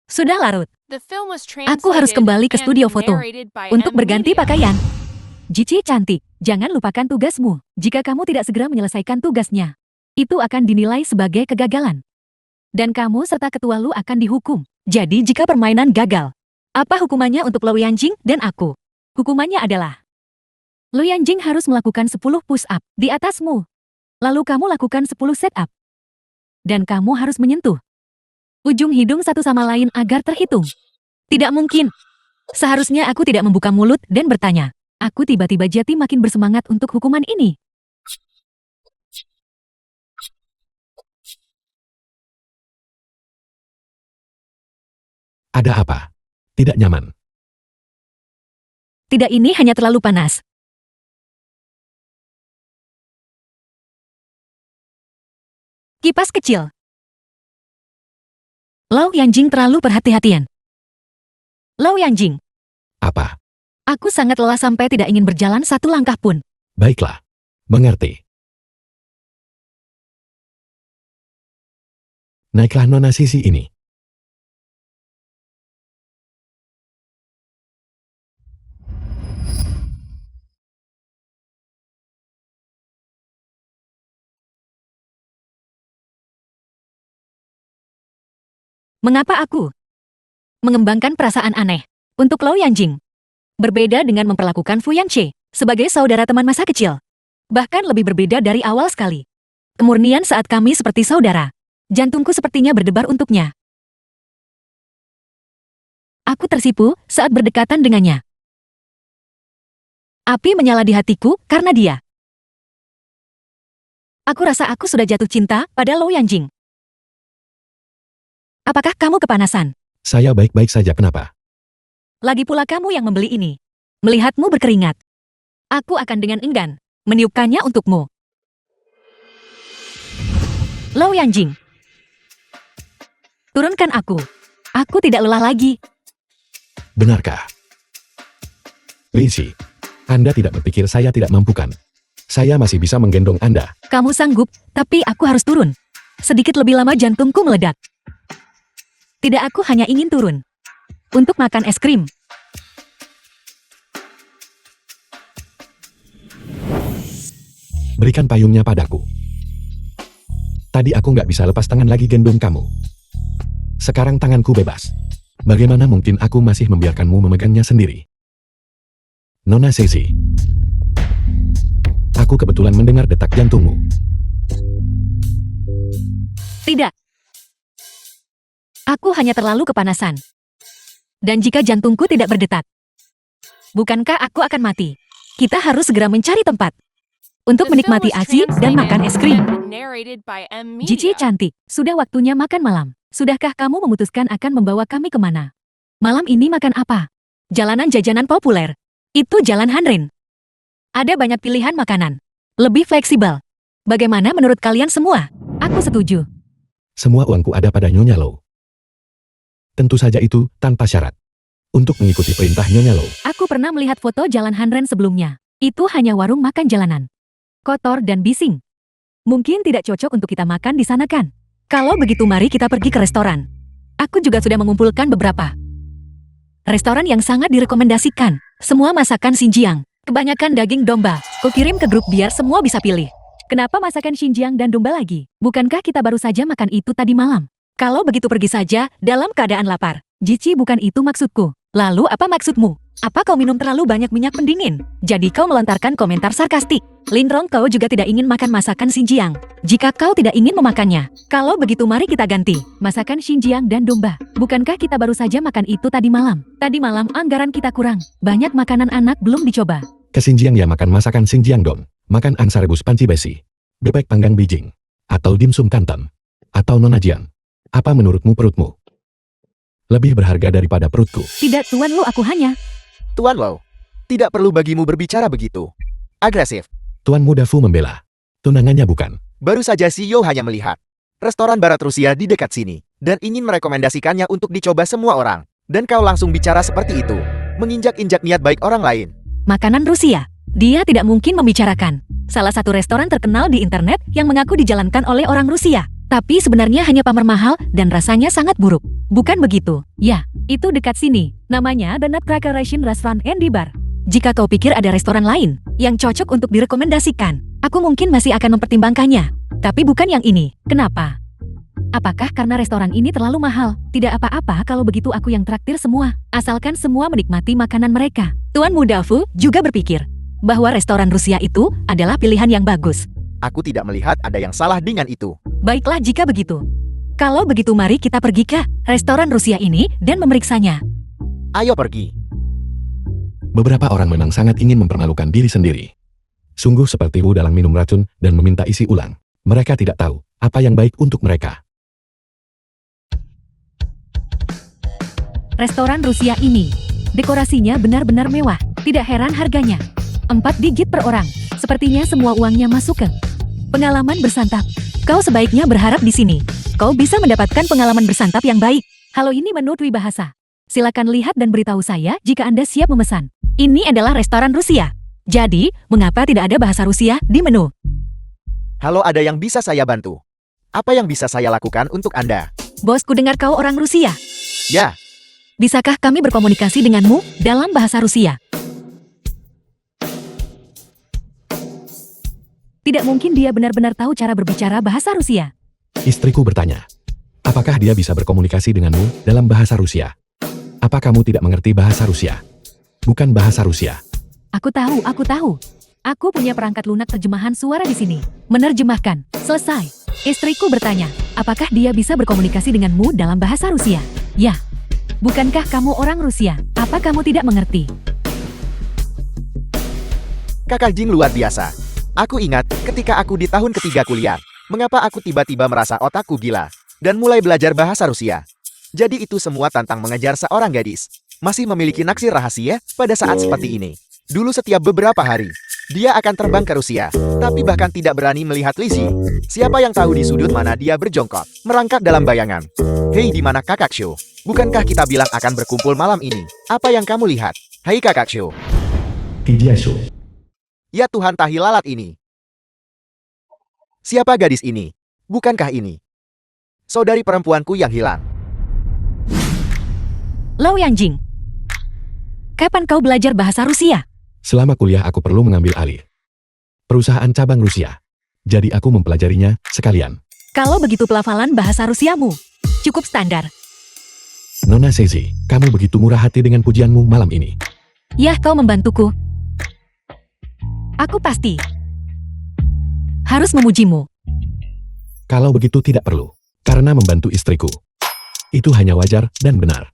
Sudah larut. The film was Aku harus kembali ke translated studio and foto narrated by untuk M berganti Media. pakaian. Jici cantik, jangan lupakan tugasmu. Jika kamu tidak segera menyelesaikan tugasnya, itu akan dinilai sebagai kegagalan. Dan kamu serta ketua Lu akan dihukum. Jadi jika permainan gagal, apa hukumannya untuk Lou Yanjing dan aku? Hukumannya adalah Lou Yanjing harus melakukan 10 push-up di atasmu. Lalu kamu lakukan 10 set-up. Dan kamu harus menyentuh ujung hidung satu sama lain agar terhitung. Tidak mungkin. Seharusnya aku tidak membuka mulut dan bertanya. Aku tiba-tiba jadi makin bersemangat untuk hukuman ini. Ada apa? Tidak nyaman. Tidak, ini hanya terlalu panas. Kipas kecil. Lou Yanjing terlalu perhati-hatian. Lou Yanjing, Apa? aku sangat lelah sampai tidak ingin berjalan satu langkah pun. Baiklah. Mengerti. Naiklah Nona Sisi ini. Mengapa aku mengembangkan perasaan aneh untuk Lou Yanjing? Berbeda dengan memperlakukan Fu Yangche sebagai saudara teman masa kecil. Bahkan lebih berbeda dari awal sekali. Kemurnian saat kami seperti saudara. Jantungku sepertinya berdebar untuknya. Aku tersipu saat berdekatan dengannya. Api menyala di hatiku karena dia. Aku rasa aku sudah jatuh cinta pada Lou Yanjing. Apakah kamu kepanasan? Saya baik-baik saja, kenapa? Lagi pula kamu yang membeli ini. Melihatmu berkeringat. Aku akan dengan enggan meniupkannya untukmu. Lou Yanjing. Turunkan aku. Aku tidak lelah lagi. Benarkah? Lisi, Anda tidak berpikir saya tidak mampu kan? Saya masih bisa menggendong Anda. Kamu sanggup, tapi aku harus turun. Sedikit lebih lama jantungku meledak. Tidak, aku hanya ingin turun. Untuk makan es krim. Berikan payungnya padaku. Tadi aku nggak bisa lepas tangan lagi gendong kamu. Sekarang tanganku bebas. Bagaimana mungkin aku masih membiarkanmu memegangnya sendiri? Nona Sesi. Aku kebetulan mendengar detak jantungmu. Tidak. Aku hanya terlalu kepanasan. Dan jika jantungku tidak berdetak, bukankah aku akan mati? Kita harus segera mencari tempat untuk The film menikmati was aci dan translated makan es krim. and narrated by M Jici Media. cantik, sudah waktunya makan malam. Sudahkah kamu memutuskan akan membawa kami kemana? Malam ini makan apa? Jalanan jajanan populer. Itu Jalan Hanrin. Ada banyak pilihan makanan. Lebih fleksibel. Bagaimana menurut kalian semua? Aku setuju. Semua uangku ada pada Nyonya Low. Tentu saja itu tanpa syarat. Untuk mengikuti perintah Nyonya Low. Aku pernah melihat foto Jalan Hanren sebelumnya. Itu hanya warung makan jalanan. Kotor dan bising. Mungkin tidak cocok untuk kita makan di sana kan? Kalau begitu mari kita pergi ke restoran. Aku juga sudah mengumpulkan beberapa restoran yang sangat direkomendasikan. Semua masakan Xinjiang. Kebanyakan daging domba. Kukirim ke grup biar semua bisa pilih. Kenapa masakan Xinjiang dan domba lagi? Bukankah kita baru saja makan itu tadi malam? Kalau begitu pergi saja dalam keadaan lapar. Jici, bukan itu maksudku. Lalu apa maksudmu? Apa kau minum terlalu banyak minyak pendingin? Jadi kau melontarkan komentar sarkastik. Lindrong, kau juga tidak ingin makan masakan Xinjiang. Jika kau tidak ingin memakannya, kalau begitu mari kita ganti. Masakan Xinjiang dan domba. Bukankah kita baru saja makan itu tadi malam? Tadi malam anggaran kita kurang. Banyak makanan anak belum dicoba. Ke Xinjiang ya makan masakan Xinjiang dong. Makan angsa rebus panci besi. Bebek panggang Beijing. Atau dimsum Kanton. Atau nonajian. Apa menurutmu perutmu lebih berharga daripada perutku? Tidak, Tuan Lu, aku hanya... Tuan Wow, tidak perlu bagimu berbicara begitu. Agresif. Tuan Muda Fu membela. Tunangannya bukan. Baru saja CEO hanya melihat restoran barat Rusia di dekat sini dan ingin merekomendasikannya untuk dicoba semua orang. Dan kau langsung bicara seperti itu, menginjak-injak niat baik orang lain. Makanan Rusia. Dia tidak mungkin membicarakan salah satu restoran terkenal di internet yang mengaku dijalankan oleh orang Rusia. Tapi sebenarnya hanya pamer mahal dan rasanya sangat buruk. Bukan begitu? Ya, itu dekat sini. Namanya The Nutcracker Russian Restaurant and Bar. Jika kau pikir ada restoran lain yang cocok untuk direkomendasikan, aku mungkin masih akan mempertimbangkannya. Tapi bukan yang ini. Kenapa? Apakah karena restoran ini terlalu mahal? Tidak apa-apa kalau begitu aku yang traktir semua. Asalkan semua menikmati makanan mereka. Tuan Muda Fu juga berpikir bahwa restoran Rusia itu adalah pilihan yang bagus. Aku tidak melihat ada yang salah dengan itu. Baiklah jika begitu. Kalau begitu mari kita pergi ke restoran Rusia ini dan memeriksanya. Ayo pergi. Beberapa orang memang sangat ingin mempermalukan diri sendiri. Sungguh seperti Wu dalam minum racun dan meminta isi ulang. Mereka tidak tahu apa yang baik untuk mereka. Restoran Rusia ini, dekorasinya benar-benar mewah. Tidak heran harganya 4 digit per orang. Sepertinya semua uangnya masuk ke pengalaman bersantap. Kau sebaiknya berharap di sini. Kau bisa mendapatkan pengalaman bersantap yang baik. Halo, ini menu Dwi Bahasa. Silakan lihat dan beritahu saya jika Anda siap memesan. Ini adalah restoran Rusia. Jadi, mengapa tidak ada bahasa Rusia di menu? Halo, ada yang bisa saya bantu? Apa yang bisa saya lakukan untuk Anda? Bosku dengar kau orang Rusia. Ya, Bisakah kami berkomunikasi denganmu dalam bahasa Rusia? Tidak mungkin dia benar-benar tahu cara berbicara bahasa Rusia. Istriku bertanya, apakah dia bisa berkomunikasi denganmu dalam bahasa Rusia? Apa kamu tidak mengerti bahasa Rusia? Bukan bahasa Rusia. Aku tahu, aku tahu. Aku punya perangkat lunak terjemahan suara di sini. Menerjemahkan. Selesai. Istriku bertanya, apakah dia bisa berkomunikasi denganmu dalam bahasa Rusia? Ya. Bukankah kamu orang Rusia? Apa kamu tidak mengerti? Kakak Jing luar biasa. Aku ingat ketika aku di tahun ketiga kuliah, mengapa aku tiba-tiba merasa otakku gila dan mulai belajar bahasa Rusia. Jadi itu semua tentang mengejar seorang gadis. Masih memiliki naksir rahasia pada saat seperti ini. Dulu setiap beberapa hari, dia akan terbang ke Rusia, tapi bahkan tidak berani melihat Lizzie. Siapa yang tahu di sudut mana dia berjongkok, merangkak dalam bayangan. Hei, di mana Kakak Shu? Bukankah kita bilang akan berkumpul malam ini? Apa yang kamu lihat? Hei Kakak Shu. Kijiasu. Ya Tuhan, tahi lalat ini. Siapa gadis ini? Bukankah ini saudari perempuanku yang hilang? Lau Yanjing. Kapan kau belajar bahasa Rusia? Selama kuliah aku perlu mengambil alih perusahaan cabang Rusia. Jadi aku mempelajarinya sekalian. Kalau begitu pelafalan bahasa Rusiamu cukup standar. Nona Sezi, kamu begitu murah hati dengan pujianmu malam ini. Yah, kau membantuku. Aku pasti harus memujimu. Kalau begitu tidak perlu, karena membantu istriku. Itu hanya wajar dan benar.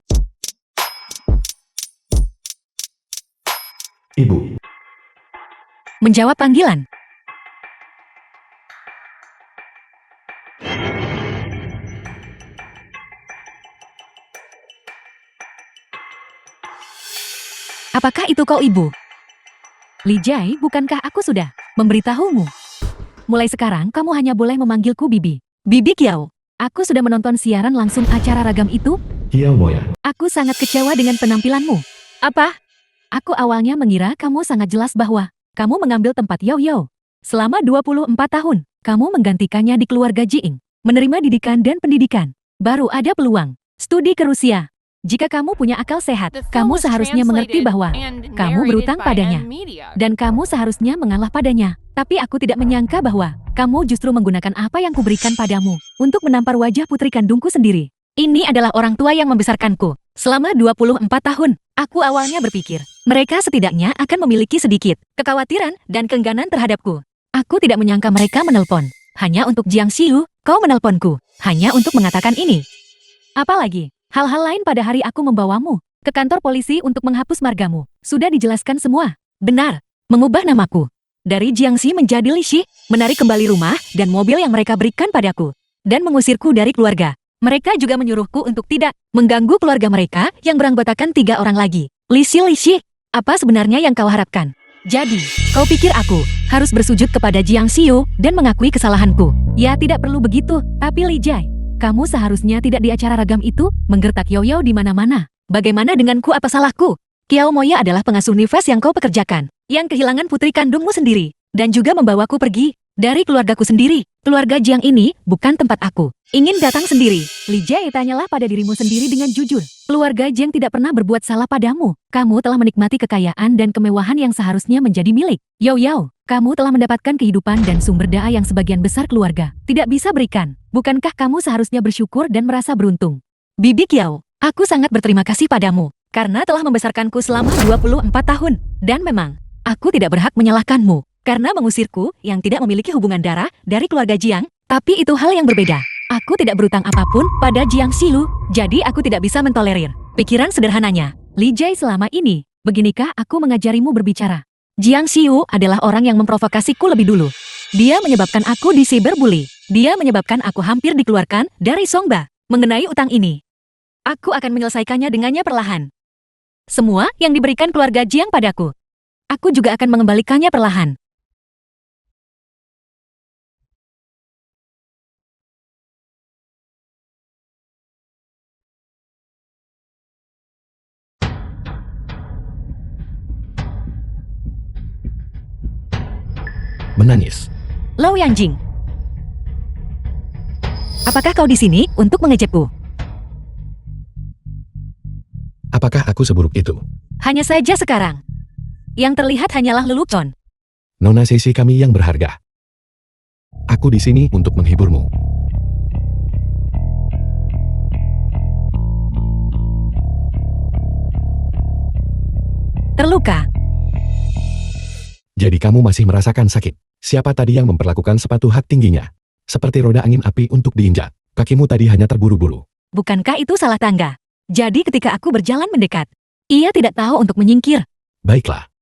Ibu. Menjawab panggilan. Apakah itu kau, Ibu? Li Jai, bukankah aku sudah memberitahumu? Mulai sekarang kamu hanya boleh memanggilku Bibi. Bibi Kiao. Aku sudah menonton siaran langsung acara ragam itu. Kiao Moya. Aku sangat kecewa dengan penampilanmu. Apa? Aku awalnya mengira kamu sangat jelas bahwa kamu mengambil tempat Yao Yao. Selama 24 tahun, kamu menggantikannya di keluarga Jiing. Menerima didikan dan pendidikan. Baru ada peluang studi ke Rusia. Jika kamu punya akal sehat, The film kamu was seharusnya mengerti translated bahwa and kamu narrated berutang by padanya. M Media. Dan kamu seharusnya mengalah padanya. Tapi aku tidak menyangka bahwa kamu justru menggunakan apa yang kuberikan padamu untuk menampar wajah putri kandungku sendiri. Ini adalah orang tua yang membesarkanku. Selama 24 tahun, aku awalnya berpikir, mereka setidaknya akan memiliki sedikit kekhawatiran dan keengganan terhadapku. Aku tidak menyangka mereka menelpon. Hanya untuk Jiang Xiu, kau menelponku. Hanya untuk mengatakan ini. Apalagi, hal-hal lain pada hari aku membawamu ke kantor polisi untuk menghapus margamu. Sudah dijelaskan semua. Benar, mengubah namaku. Dari Jiangxi menjadi Li Shi, menarik kembali rumah dan mobil yang mereka berikan padaku. Dan mengusirku dari keluarga. Mereka juga menyuruhku untuk tidak mengganggu keluarga mereka yang beranggotakan 3 orang lagi. Li Shi, apa sebenarnya yang kau harapkan? Jadi, kau pikir aku harus bersujud kepada Jiang Xiu dan mengakui kesalahanku? Ya tidak perlu begitu, tapi Li Jai, kamu seharusnya tidak di acara ragam itu menggertak Yoyo di mana-mana. Bagaimana denganku, apa salahku? Kiao Moya adalah pengasuh Nifas yang kau pekerjakan, yang kehilangan putri kandungmu sendiri, dan juga membawaku pergi dari keluargaku sendiri. Keluarga Jiang ini bukan tempat aku ingin datang sendiri. Li Jie, tanyalah pada dirimu sendiri dengan jujur. Keluarga Jiang tidak pernah berbuat salah padamu. Kamu telah menikmati kekayaan dan kemewahan yang seharusnya menjadi milik Yao Yao. Kamu telah mendapatkan kehidupan dan sumber daya yang sebagian besar keluarga tidak bisa berikan. Bukankah kamu seharusnya bersyukur dan merasa beruntung? Bibi Kiao, aku sangat berterima kasih padamu karena telah membesarkanku selama 24 tahun. Dan memang, aku tidak berhak menyalahkanmu karena mengusirku yang tidak memiliki hubungan darah dari keluarga Jiang. Tapi itu hal yang berbeda. Aku tidak berutang apapun pada Jiang Xilu, jadi aku tidak bisa mentolerir pikiran sederhananya. Li Jie, selama ini, beginikah aku mengajarimu berbicara? Jiang Xiu adalah orang yang memprovokasiku lebih dulu. Dia menyebabkan aku disiberbully. Dia menyebabkan aku hampir dikeluarkan dari Songba. Mengenai utang ini, aku akan menyelesaikannya dengannya perlahan. Semua yang diberikan keluarga Jiang padaku, aku juga akan mengembalikannya perlahan. Menangis. Lau Yanjing, apakah kau di sini untuk mengejekku? Apakah aku seburuk itu? Hanya saja sekarang, yang terlihat hanyalah lelucon. Nona Sisi kami yang berharga. Aku di sini untuk menghiburmu. Terluka. Jadi kamu masih merasakan sakit. Siapa tadi yang memperlakukan sepatu hak tingginya? Seperti roda angin api untuk diinjak. Kakimu tadi hanya terburu-buru. Bukankah itu salah tangga? Jadi ketika aku berjalan mendekat, ia tidak tahu untuk menyingkir. Baiklah.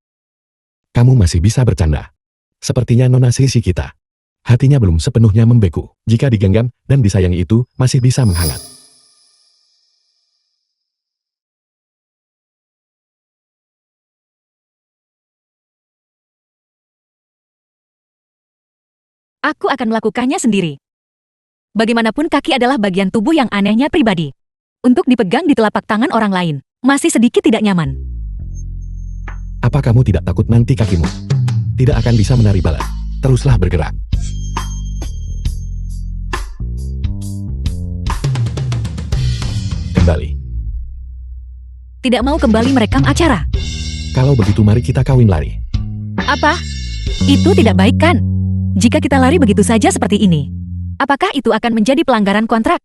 Kamu masih bisa bercanda. Sepertinya Nona Sisi kita. Hatinya belum sepenuhnya membeku. Jika digenggam dan disayangi itu masih bisa menghangat. Aku akan melakukannya sendiri. Bagaimanapun kaki adalah bagian tubuh yang anehnya pribadi. Untuk dipegang di telapak tangan orang lain, masih sedikit tidak nyaman. Apa kamu tidak takut nanti kakimu tidak akan bisa menari balet? Teruslah bergerak. Kembali. Tidak mau kembali merekam acara. Kalau begitu mari kita kawin lari. Apa? Itu tidak baik kan? Jika kita lari begitu saja seperti ini, apakah itu akan menjadi pelanggaran kontrak?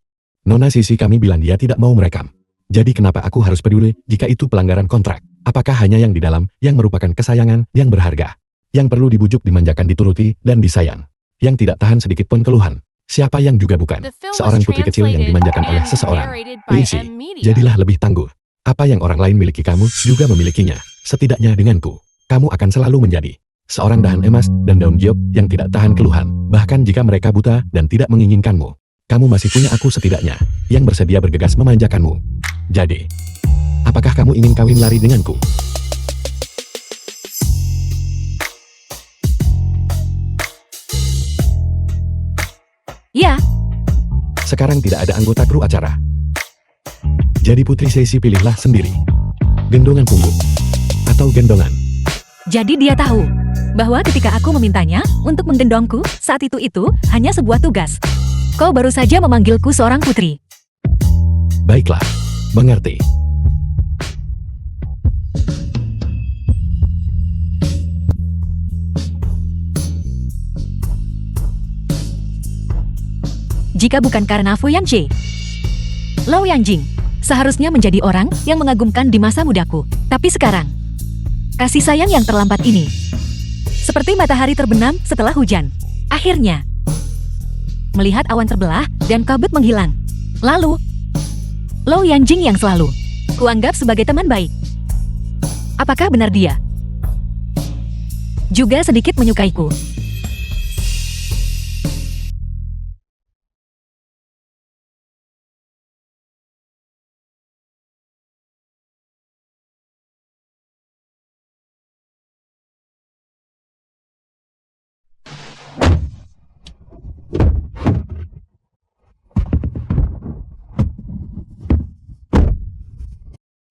Nona Sisi kami bilang dia tidak mau merekam. Jadi kenapa aku harus peduli jika itu pelanggaran kontrak? Apakah hanya yang di dalam yang merupakan kesayangan yang berharga? Yang perlu dibujuk, dimanjakan, dituruti, dan disayang. Yang tidak tahan sedikit pun keluhan. Siapa yang juga bukan? The film was Seorang putri kecil yang dimanjakan oleh translated seseorang. and narrated by Lisi, M Media. jadilah lebih tangguh. Apa yang orang lain miliki kamu juga memilikinya. Setidaknya denganku, kamu akan selalu menjadi seorang dahan emas dan daun giok yang tidak tahan keluhan. Bahkan jika mereka buta dan tidak menginginkanmu, kamu masih punya aku setidaknya, yang bersedia bergegas memanjakanmu. Jadi, apakah kamu ingin kawin lari denganku? Ya, Sekarang tidak ada anggota kru acara. Jadi Putri Sesi pilihlah sendiri. Gendongan punggung. Atau gendongan. jadi dia tahu bahwa ketika aku memintanya untuk menggendongku, saat itu hanya sebuah tugas. Kau baru saja memanggilku seorang putri. Baiklah. Mengerti. jika bukan karena Fu Yanjie. Lau Yanjing seharusnya menjadi orang yang mengagumkan di masa mudaku. Tapi sekarang, kasih sayang yang terlambat ini seperti matahari terbenam setelah hujan. Akhirnya, melihat awan terbelah dan kabut menghilang. Lalu, Lau Yanjing yang selalu kuanggap sebagai teman baik. Apakah benar dia juga sedikit menyukaiku?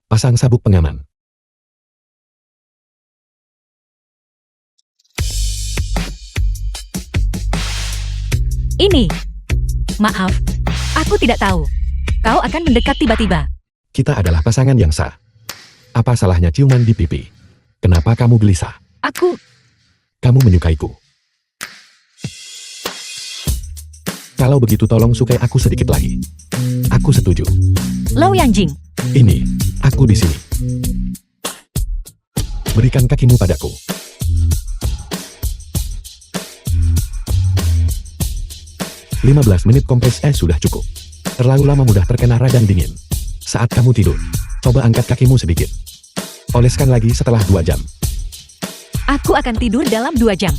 Pasang sabuk pengaman. Ini. Maaf, aku tidak tahu. Kau akan mendekat tiba-tiba. Kita adalah pasangan yang sah. Apa salahnya ciuman di pipi? Kenapa kamu gelisah? Kamu menyukaiku. Kalau begitu tolong sukai aku sedikit lagi. Aku setuju. Lau Yanjing. Ini, aku di sini. Berikan kakimu padaku. "15 menit kompres es sudah cukup. Terlalu lama mudah terkena radang dingin. Saat kamu tidur, coba angkat kakimu sedikit. Oleskan lagi setelah 2 jam. Aku akan tidur dalam 2 jam.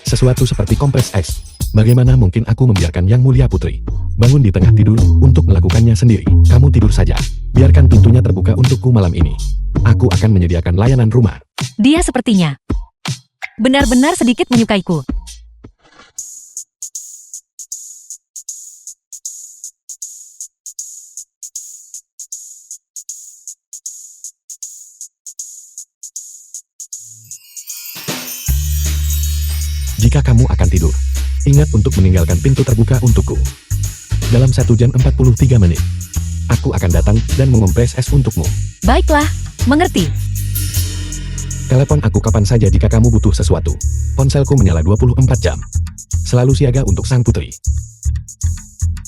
Sesuatu seperti kompres es. Bagaimana mungkin aku membiarkan Yang Mulia Putri bangun di tengah tidur untuk melakukannya sendiri? Kamu tidur saja. Biarkan pintunya terbuka untukku malam ini. Aku akan menyediakan layanan rumah." Dia sepertinya benar-benar sedikit menyukaiku. Jika kamu akan tidur, ingat untuk meninggalkan pintu terbuka untukku. Dalam 1 jam 43 menit, aku akan datang dan mengompres es untukmu. Baiklah, mengerti. Telepon aku kapan saja jika kamu butuh sesuatu. Ponselku menyala 24 jam. Selalu siaga untuk sang putri.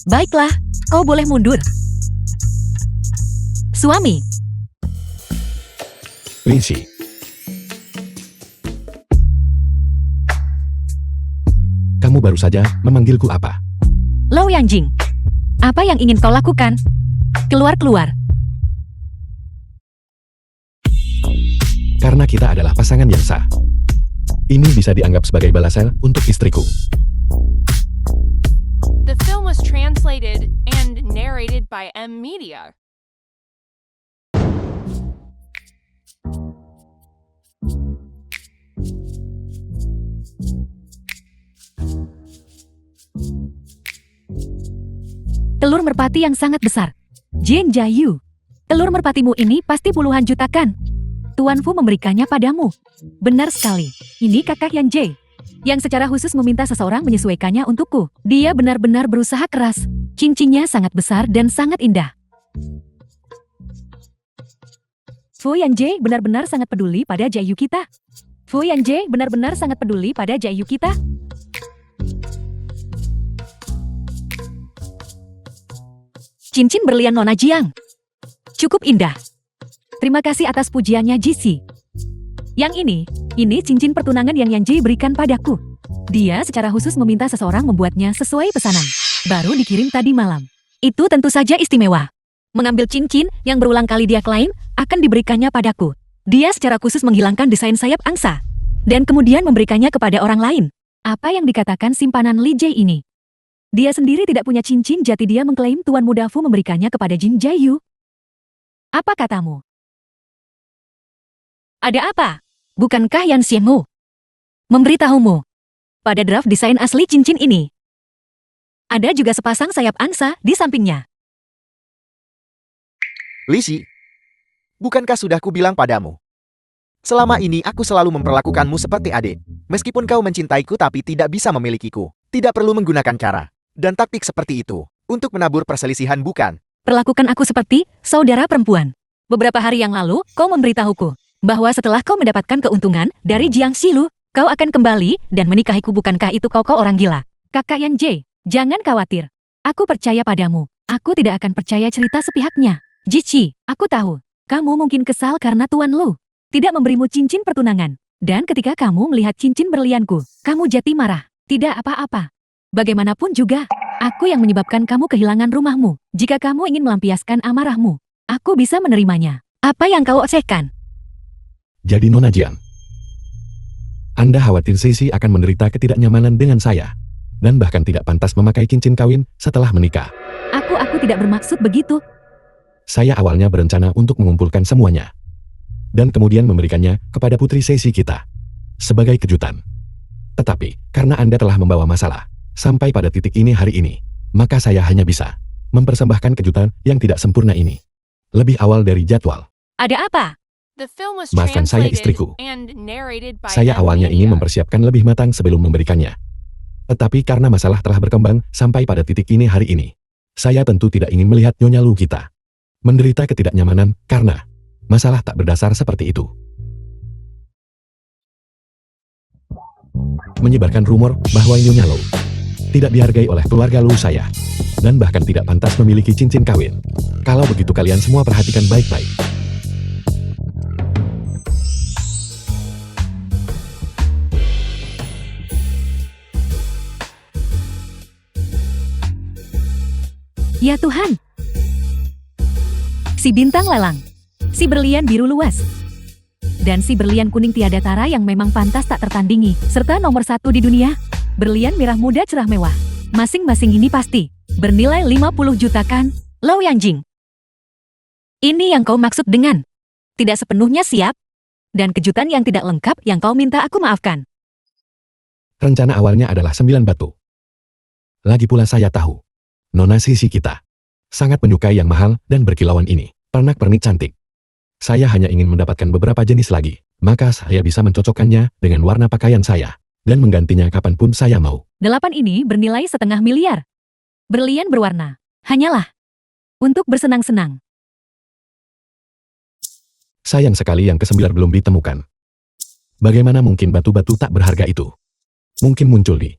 Baiklah, kau boleh mundur. Suami. Lindsay. Kamu baru saja memanggilku apa? Lau Yanjing. Apa yang ingin kau lakukan? Keluar-keluar. Karena kita adalah pasangan yang sah. Ini bisa dianggap sebagai balasan untuk istriku. The film was translated and narrated by M Media. Telur merpati yang sangat besar. Jin Jayu. Telur merpatimu ini pasti puluhan juta kan? Tuan Fu memberikannya padamu. Benar sekali. Ini kakak Yanjie, yang secara khusus meminta seseorang menyesuaikannya untukku. Dia benar-benar berusaha keras. Cincinnya sangat besar dan sangat indah. Fu Yanjie benar-benar sangat peduli pada Jayu kita. Fu Yanjie benar-benar sangat peduli pada Jayu kita. Cincin berlian Nona Jiang. Cukup indah. Terima kasih atas pujiannya, Jisi. Yang ini cincin pertunangan yang Yanjie berikan padaku. Dia secara khusus meminta seseorang membuatnya sesuai pesanan. Baru dikirim tadi malam. Itu tentu saja istimewa. Mengambil cincin yang berulang kali dia klaim akan diberikannya padaku. Dia secara khusus menghilangkan desain sayap angsa dan kemudian memberikannya kepada orang lain. Apa yang dikatakan simpanan Li Jie ini? Dia sendiri tidak punya cincin, jati dia mengklaim Tuan Muda Fu memberikannya kepada Jin Jayu. Apa katamu? Ada apa? Bukankah Yan Xianmu memberitahumu pada draft desain asli cincin ini? Ada juga sepasang sayap angsa di sampingnya. Lisi, bukankah sudah kubilang padamu? Selama ini aku selalu memperlakukanmu seperti adik. Meskipun kau mencintaiku tapi tidak bisa memilikiku. Tidak perlu menggunakan cara dan taktik seperti itu untuk menabur perselisihan, bukan? Perlakukan aku seperti saudara perempuan. Beberapa hari yang lalu, kau memberitahuku bahwa setelah kau mendapatkan keuntungan dari Jiang Xilu, kau akan kembali dan menikahiku. Bukankah itu kau orang gila? Kakak Yanjie, jangan khawatir. Aku percaya padamu. Aku tidak akan percaya cerita sepihaknya. Jici, aku tahu. Kamu mungkin kesal karena Tuan Lu tidak memberimu cincin pertunangan. Dan ketika kamu melihat cincin berlianku, kamu jati marah. Tidak apa-apa. Bagaimanapun juga, aku yang menyebabkan kamu kehilangan rumahmu. Jika kamu ingin melampiaskan amarahmu, aku bisa menerimanya. Apa yang kau ocehkan? Jadi Nona Jiang, Anda khawatir Sisi akan menderita ketidaknyamanan dengan saya, dan bahkan tidak pantas memakai cincin kawin setelah menikah. Aku tidak bermaksud begitu. Saya awalnya berencana untuk mengumpulkan semuanya, dan kemudian memberikannya kepada putri Sisi kita, sebagai kejutan. Tetapi, karena Anda telah membawa masalah, sampai pada titik ini hari ini, maka saya hanya bisa mempersembahkan kejutan yang tidak sempurna ini. Lebih awal dari jadwal. Ada apa? The film was Maafkan saya translated istriku. and narrated by Saya M awalnya ingin Media. mempersiapkan lebih matang sebelum memberikannya. Tetapi karena masalah telah berkembang sampai pada titik ini hari ini, saya tentu tidak ingin melihat Nyonya Lu kita menderita ketidaknyamanan karena masalah tak berdasar seperti itu. Menyebarkan rumor bahwa Nyonya Lu tidak dihargai oleh keluarga Lu saya, dan bahkan tidak pantas memiliki cincin kawin. Kalau begitu kalian semua perhatikan baik-baik. Ya Tuhan. Si bintang lalang. Si berlian biru luas. Dan si berlian kuning tiada tara yang memang pantas tak tertandingi. Serta nomor 1 di dunia. Berlian merah muda cerah mewah. Masing-masing ini pasti bernilai 50 juta kan? Lau Yanjing. Ini yang kau maksud dengan tidak sepenuhnya siap? Dan kejutan yang tidak lengkap yang kau minta aku maafkan. Rencana awalnya adalah 9 batu. Lagi pula saya tahu, Nona Sisi kita sangat menyukai yang mahal dan berkilauan ini, pernak-pernik cantik. Saya hanya ingin mendapatkan beberapa jenis lagi, maka saya bisa mencocokkannya dengan warna pakaian saya, dan menggantinya kapanpun saya mau. 8 ini bernilai 0,5 miliar. Berlian berwarna, hanyalah untuk bersenang-senang. Sayang sekali yang ke-9 belum ditemukan. Bagaimana mungkin batu-batu tak berharga itu mungkin muncul di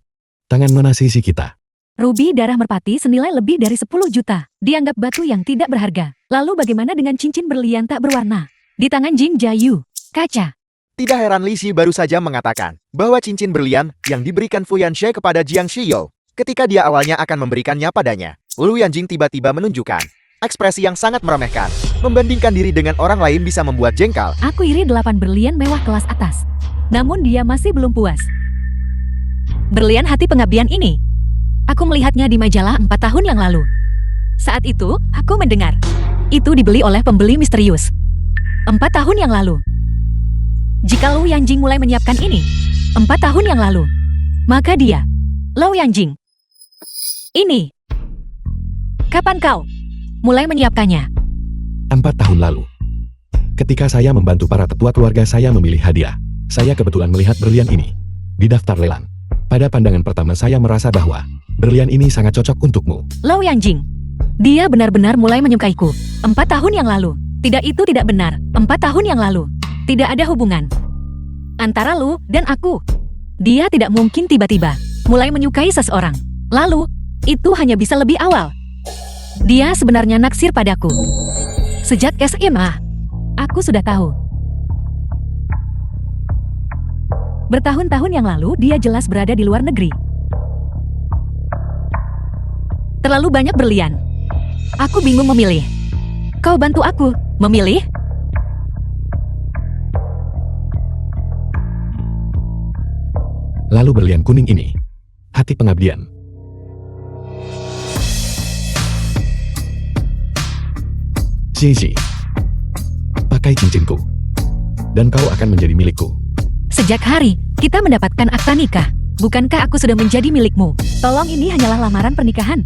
tangan Nona Sisi kita? Rubi darah merpati senilai lebih dari 10 juta. Dianggap batu yang tidak berharga. Lalu bagaimana dengan cincin berlian tak berwarna? Di tangan Jing Jayu. Kaca. Tidak heran Li Xi baru saja mengatakan bahwa cincin berlian yang diberikan Fu Yanxie kepada Jiang Shiyo ketika dia awalnya akan memberikannya padanya. Lu Yanjing tiba-tiba menunjukkan ekspresi yang sangat meremehkan. Membandingkan diri dengan orang lain bisa membuat jengkal. Aku iri 8 berlian mewah kelas atas. Namun dia masih belum puas. Berlian hati pengabdian ini. Aku melihatnya di majalah 4 tahun yang lalu. Saat itu, aku mendengar. Itu dibeli oleh pembeli misterius. 4 tahun yang lalu. Jika Lu Yanjing mulai menyiapkan ini, 4 tahun yang lalu, maka dia, Lu Yanjing. Ini. Kapan kau mulai menyiapkannya? 4 tahun lalu, ketika saya membantu para tetua keluarga saya memilih hadiah, saya kebetulan melihat berlian ini di daftar lelang. Pada pandangan pertama saya merasa bahwa berlian ini sangat cocok untukmu. Lau Yanjing. Dia benar-benar mulai menyukaiku. 4 tahun yang lalu. Tidak, itu tidak benar. 4 tahun yang lalu. Tidak ada hubungan antara Lu dan aku. Dia tidak mungkin tiba-tiba mulai menyukai seseorang. Lalu, itu hanya bisa lebih awal. Dia sebenarnya naksir padaku. Sejak SMA, aku sudah tahu. Bertahun-tahun yang lalu, dia jelas berada di luar negeri. Terlalu banyak berlian. Aku bingung memilih. Kau bantu aku memilih? Lalu berlian kuning ini, hati pengabdian. Zizi, pakai cincinku, dan kau akan menjadi milikku. Sejak hari kita mendapatkan akta nikah, bukankah aku sudah menjadi milikmu? Tolong, ini hanyalah lamaran pernikahan.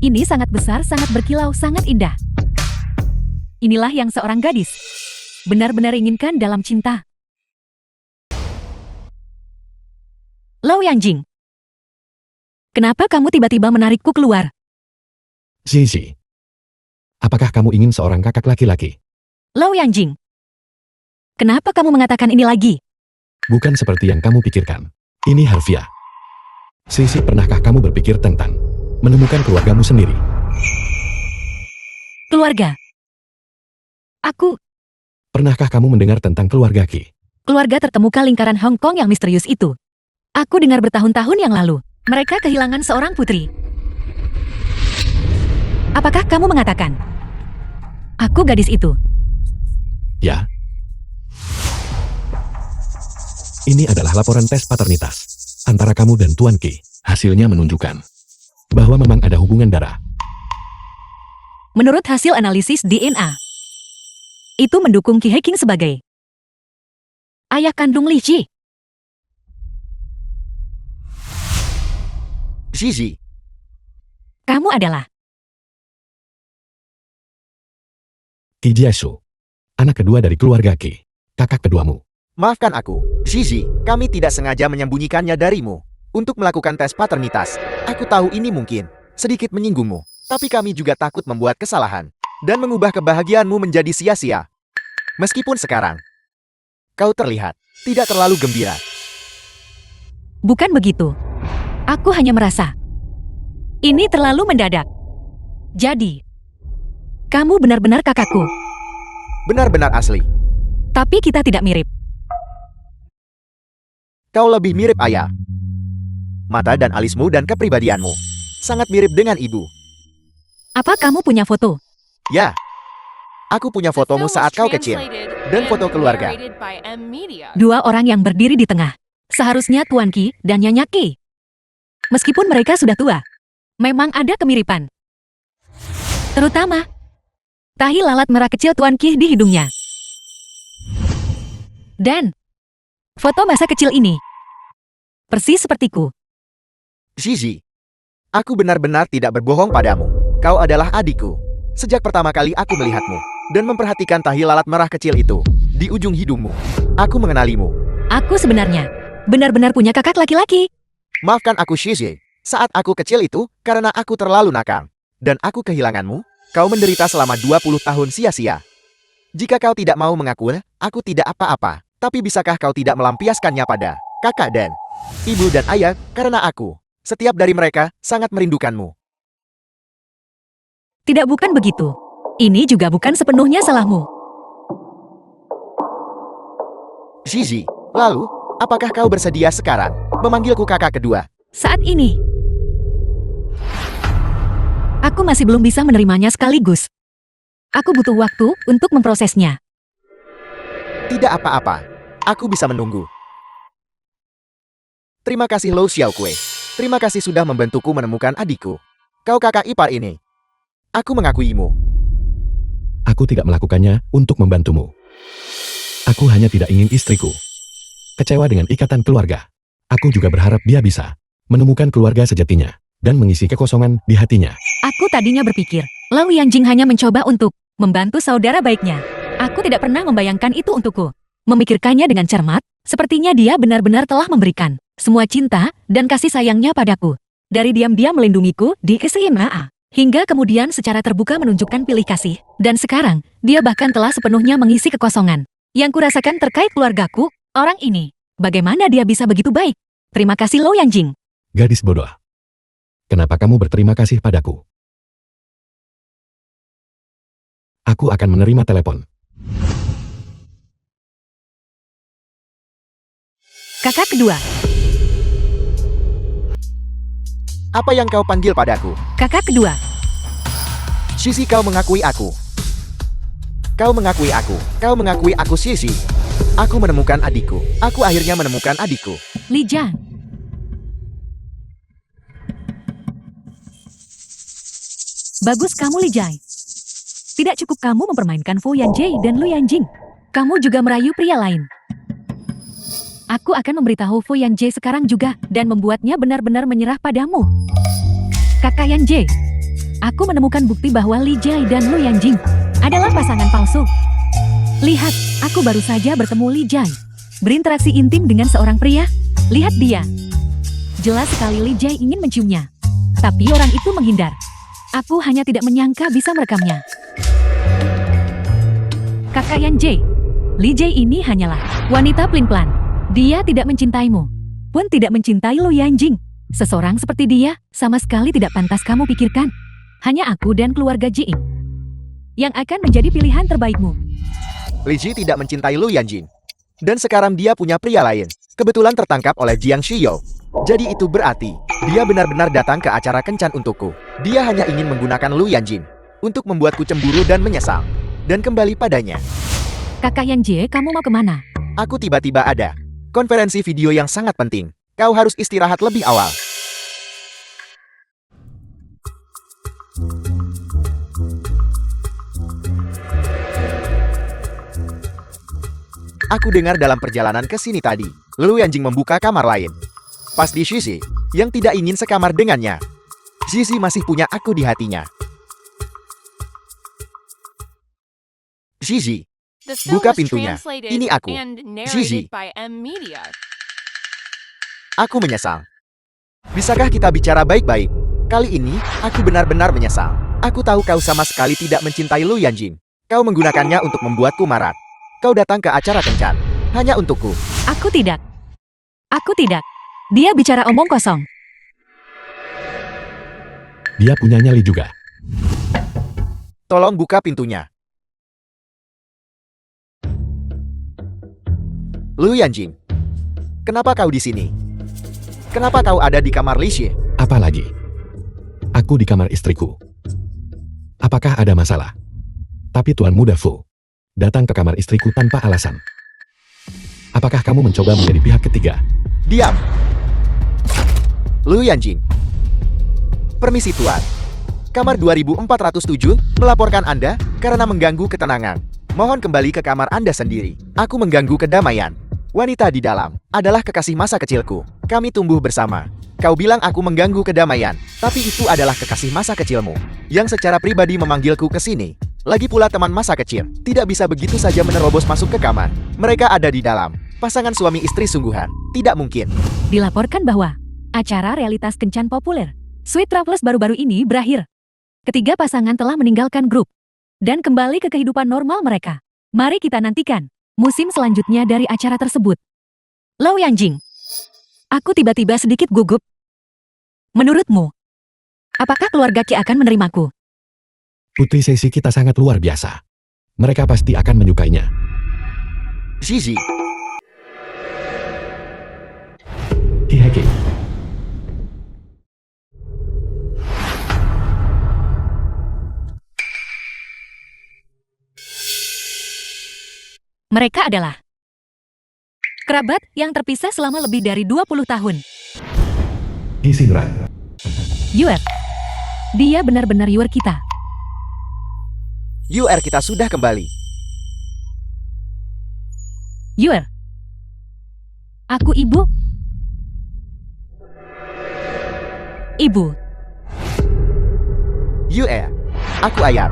Ini sangat besar, sangat berkilau, sangat indah. Inilah yang seorang gadis benar-benar inginkan dalam cinta. Lau Yanjing, kenapa kamu tiba-tiba menarikku keluar? Zizi, apakah kamu ingin seorang kakak laki-laki? Lau Yanjing, kenapa kamu mengatakan ini lagi? Bukan seperti yang kamu pikirkan. Ini harfiah. Sisi, pernahkah kamu berpikir tentang menemukan keluargamu sendiri? Keluarga. Aku, Pernahkah kamu mendengar tentang keluarga Ki? keluarga terkemuka lingkaran Hong Kong yang misterius itu. Aku dengar bertahun-tahun yang lalu, mereka kehilangan seorang putri. Apakah kamu mengatakan, aku gadis itu? Ya. Ini adalah laporan tes paternitas antara kamu dan Tuan Ki. Hasilnya menunjukkan bahwa memang ada hubungan darah. Menurut hasil analisis DNA, itu mendukung Ki Heking sebagai ayah kandung Li Ji. Zizi, Kamu adalah Ki Jiasu, anak kedua dari keluarga Ki, kakak keduamu. maafkan aku. Zizi, kami tidak sengaja menyembunyikannya darimu. Untuk melakukan tes paternitas, aku tahu ini mungkin sedikit menyinggungmu. Tapi kami juga takut membuat kesalahan dan mengubah kebahagiaanmu menjadi sia-sia. Meskipun sekarang, kau terlihat tidak terlalu gembira. Bukan begitu. Aku hanya merasa ini terlalu mendadak. Jadi, kamu benar-benar kakakku, Benar-benar asli. tapi kita tidak mirip. Kau lebih mirip ayah. Mata dan alismu dan kepribadianmu sangat mirip dengan ibu. Apa kamu punya foto? Ya, aku punya The fotomu film was saat kau kecil. translated dan foto and keluarga. narrated by M Media. Dua orang yang berdiri di tengah. Seharusnya Tuan Ki dan Nyonya Ki. Meskipun mereka sudah tua, memang ada kemiripan. Terutama, tahi lalat merah kecil Tuan Ki di hidungnya. Dan, foto masa kecil ini, persis sepertiku. Zizi, aku benar-benar tidak berbohong padamu. Kau adalah adikku. Sejak pertama kali aku melihatmu dan memperhatikan tahi lalat merah kecil itu di ujung hidungmu, aku mengenalimu. Aku sebenarnya benar-benar punya kakak laki-laki. Maafkan aku, Zizi. Saat aku kecil itu, karena aku terlalu nakal dan aku kehilanganmu, kau menderita selama 20 tahun sia-sia. Jika kau tidak mau mengaku, aku tidak apa-apa. Tapi bisakah kau tidak melampiaskannya pada kakak dan ibu dan ayah, karena aku, setiap dari mereka, sangat merindukanmu. Tidak, bukan begitu. Ini juga bukan sepenuhnya salahmu. Zizi, lalu, apakah kau bersedia sekarang memanggilku kakak kedua? Saat ini, aku masih belum bisa menerimanya sekaligus. Aku butuh waktu untuk memprosesnya. Tidak apa-apa, aku bisa menunggu. Terima kasih Lo Xiaokui. Terima kasih sudah membantuku menemukan adikku. Kau kakak ipar ini. Aku mengakuimu. Aku tidak melakukannya untuk membantumu. Aku hanya tidak ingin istriku kecewa dengan ikatan keluarga. Aku juga berharap dia bisa menemukan keluarga sejatinya dan mengisi kekosongan di hatinya. Aku tadinya berpikir, Lau Yanjing hanya mencoba untuk membantu saudara baiknya. Aku tidak pernah membayangkan itu untukku. Memikirkannya dengan cermat, sepertinya dia benar-benar telah memberikan semua cinta dan kasih sayangnya padaku. Dari diam-diam melindungiku di SMA, hingga kemudian secara terbuka menunjukkan pilih kasih. Dan sekarang, dia bahkan telah sepenuhnya mengisi kekosongan yang kurasakan terkait keluargaku, orang ini. Bagaimana dia bisa begitu baik? Terima kasih Lau Yanjing. Gadis bodoh. Kenapa kamu berterima kasih padaku? Aku akan menerima telepon. Kakak kedua, Apa yang kau panggil padaku? kakak kedua. Sisi, kau mengakui aku. Kau mengakui aku. Kau mengakui aku, Sisi. Aku menemukan adikku. Aku akhirnya menemukan adikku. Li Jiang. Bagus kamu, Li Jai. Tidak cukup kamu mempermainkan Fu Yanjie dan Lu Yanjing. Kamu juga merayu pria lain. Aku akan memberitahu Fu Yanjie sekarang juga dan membuatnya benar-benar menyerah padamu. Kakak Yanjie, aku menemukan bukti bahwa Li Jai dan Lu Yanjing adalah pasangan palsu. Lihat, aku baru saja bertemu Li Jai. Berinteraksi intim dengan seorang pria. Lihat dia. Jelas sekali Li Jai ingin menciumnya. Tapi orang itu menghindar. Aku hanya tidak menyangka bisa merekamnya. Kakak Yanjie, Li Jai ini hanyalah wanita pelin-pelan. Dia tidak mencintaimu, pun tidak mencintai Lu Yanjing. Seseorang seperti dia sama sekali tidak pantas kamu pikirkan. Hanya aku dan keluarga Jiing yang akan menjadi pilihan terbaikmu. Li Ji tidak mencintai Lu Yanjing. Dan sekarang dia punya pria lain. Kebetulan tertangkap oleh Jiang Shiyo. Jadi itu berarti, dia benar-benar datang ke acara kencan untukku. Dia hanya ingin menggunakan Lu Yanjing untuk membuatku cemburu dan menyesal. Dan kembali padanya. Kakak Yang Jie, kamu mau kemana? Aku tiba-tiba ada konferensi video yang sangat penting. Kau harus istirahat lebih awal. Aku dengar dalam perjalanan ke sini tadi, Lu Yanjing membuka kamar lain. Pas di Shishi, yang tidak ingin sekamar dengannya. Shishi masih punya aku di hatinya. Shishi, The film buka was pintunya. translated Ini aku, and Zizi. narrated by M Media. aku menyesal. Bisakah kita bicara baik-baik? Kali ini, aku benar-benar menyesal. Aku tahu kau sama sekali tidak mencintai Lu Yanjing. Kau menggunakannya untuk membuatku marah. Kau datang ke acara kencan, hanya untukku. Aku tidak. Aku tidak. Dia bicara omong kosong. Dia punya nyali juga. Tolong buka pintunya. Lu Yanjing, kenapa kau di sini? Kenapa kau ada di kamar Li Xie? Apalagi? Aku di kamar istriku. Apakah ada masalah? Tapi Tuan Muda Fu datang ke kamar istriku tanpa alasan. Apakah kamu mencoba menjadi pihak ketiga? Diam! Lu Yanjing. Permisi Tuan. Kamar 2407 melaporkan Anda karena mengganggu ketenangan. Mohon kembali ke kamar Anda sendiri. Aku mengganggu kedamaian. Wanita di dalam adalah kekasih masa kecilku. Kami tumbuh bersama. Kau bilang aku mengganggu kedamaian, tapi itu adalah kekasih masa kecilmu yang secara pribadi memanggilku ke sini. Lagi pula teman masa kecil tidak bisa begitu saja menerobos masuk ke kamar. Mereka ada di dalam. Pasangan suami istri sungguhan. Tidak mungkin. Dilaporkan bahwa acara realitas kencan populer Sweet Travelers baru-baru ini berakhir. Ketiga pasangan telah meninggalkan grup dan kembali ke kehidupan normal mereka. Mari kita nantikan musim selanjutnya dari acara tersebut. Lu Yanjing, aku tiba-tiba sedikit gugup. Menurutmu, apakah keluarga Ki akan menerimaku? Putri sesi kita sangat luar biasa. Mereka pasti akan menyukainya. Zizi, Hiheke. Mereka adalah kerabat yang terpisah selama lebih dari 20 tahun. Isinra. Yuer, dia benar-benar Yuer kita. UR kita sudah kembali. Yuer, aku ibu. Ibu, UR, aku ayah.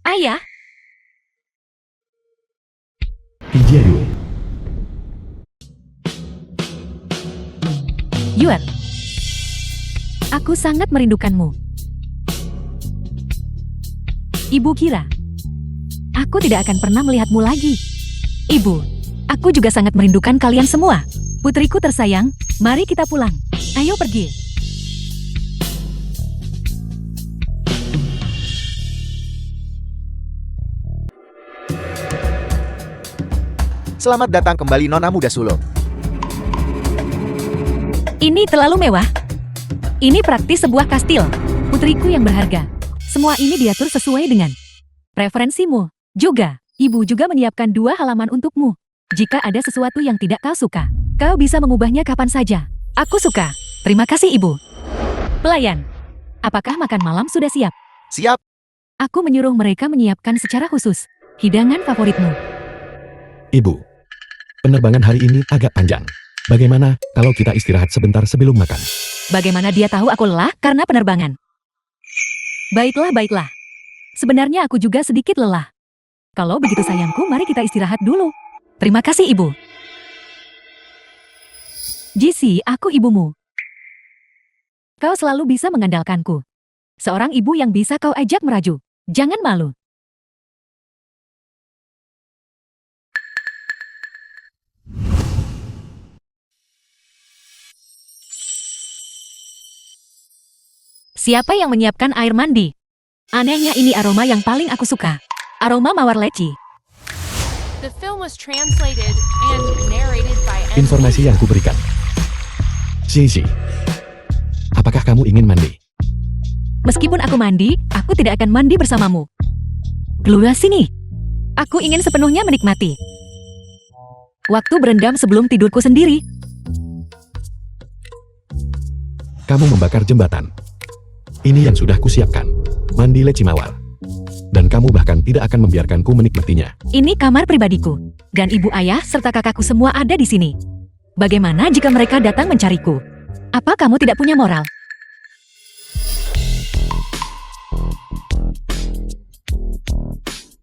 ayah, Ijiayu. Yuer. Aku sangat merindukanmu. Ibu kira, aku tidak akan pernah melihatmu lagi. Ibu, aku juga sangat merindukan kalian semua. Putriku tersayang, mari kita pulang. Ayo pergi. Selamat datang kembali Nona Muda Sulung. Ini terlalu mewah. Ini praktis sebuah kastil. Putriku yang berharga. Semua ini diatur sesuai dengan preferensimu. Juga, ibu juga menyiapkan 2 halaman untukmu. Jika ada sesuatu yang tidak kau suka, kau bisa mengubahnya kapan saja. Aku suka. Terima kasih ibu. Pelayan, apakah makan malam sudah siap? Siap. Aku menyuruh mereka menyiapkan secara khusus hidangan favoritmu. Ibu. Penerbangan hari ini agak panjang. Bagaimana kalau kita istirahat sebentar sebelum makan? Bagaimana dia tahu aku lelah karena penerbangan? Baiklah, baiklah. Sebenarnya aku juga sedikit lelah. Kalau begitu sayangku, mari kita istirahat dulu. Terima kasih, Ibu. Jisi, aku ibumu. Kau selalu bisa mengandalkanku. Seorang ibu yang bisa kau ajak meraju. Jangan malu. Siapa yang menyiapkan air mandi? Anehnya ini aroma yang paling aku suka. Aroma mawar leci. The film was translated and narrated by Informasi yang kuberikan. Zizi, apakah kamu ingin mandi? Meskipun aku mandi, aku tidak akan mandi bersamamu. Keluar sini. Aku ingin sepenuhnya menikmati waktu berendam sebelum tidurku sendiri. Kamu membakar jembatan. Ini yang sudah kusiapkan. Mandi leci mawar. Dan kamu bahkan tidak akan membiarkanku menikmatinya. Ini kamar pribadiku. Dan ibu ayah serta kakakku semua ada di sini. Bagaimana jika mereka datang mencariku? Apa kamu tidak punya moral?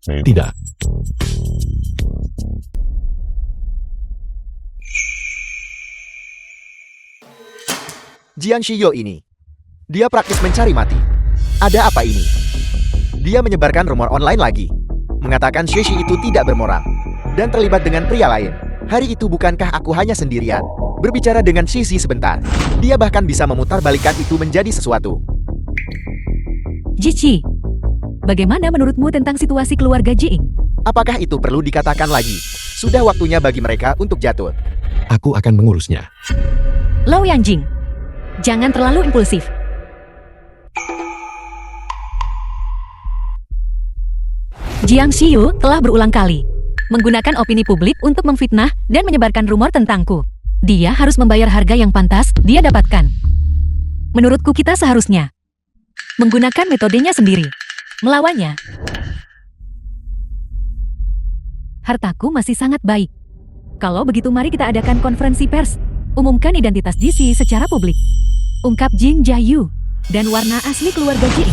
Tidak. Jiang Shiyo ini. Dia praktis mencari mati. Ada apa ini? Dia menyebarkan rumor online lagi. Mengatakan Shishi itu tidak bermoral. Dan terlibat dengan pria lain. Hari itu bukankah aku hanya sendirian? Berbicara dengan Shishi sebentar. Dia bahkan bisa memutarbalikkan itu menjadi sesuatu. Jici, bagaimana menurutmu tentang situasi keluarga Jiing? Apakah itu perlu dikatakan lagi? Sudah waktunya bagi mereka untuk jatuh. Aku akan mengurusnya. Lau Yanjing, jangan terlalu impulsif. Jiang Xiyu telah berulang kali menggunakan opini publik untuk memfitnah dan menyebarkan rumor tentangku. Dia harus membayar harga yang pantas dia dapatkan. Menurutku kita seharusnya menggunakan metodenya sendiri. Melawannya. Hartaku masih sangat baik. Kalau begitu mari kita adakan konferensi pers. Umumkan identitas JC secara publik. Ungkap Jing Jayu dan warna asli keluarga Jing.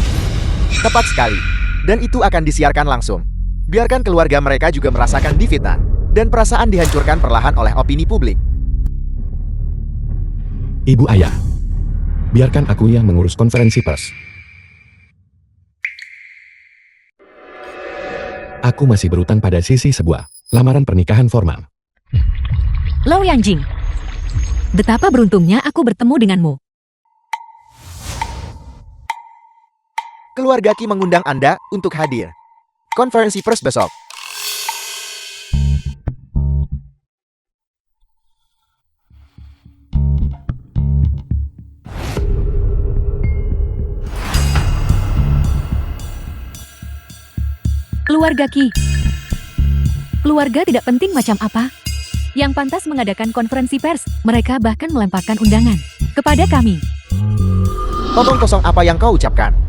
Tepat sekali. Dan itu akan disiarkan langsung. Biarkan keluarga mereka juga merasakan difitnah. Dan perasaan dihancurkan perlahan oleh opini publik. Ibu ayah, biarkan aku yang mengurus konferensi pers. Aku masih berutang pada Sisi sebuah lamaran pernikahan formal. Lau Yanjing, betapa beruntungnya aku bertemu denganmu. Keluarga Qi mengundang Anda untuk hadir. Konferensi pers besok. Keluarga Qi. Keluarga tidak penting macam apa. Yang pantas mengadakan konferensi pers, mereka bahkan melemparkan undangan kepada kami. Ngomong kosong apa yang kau ucapkan?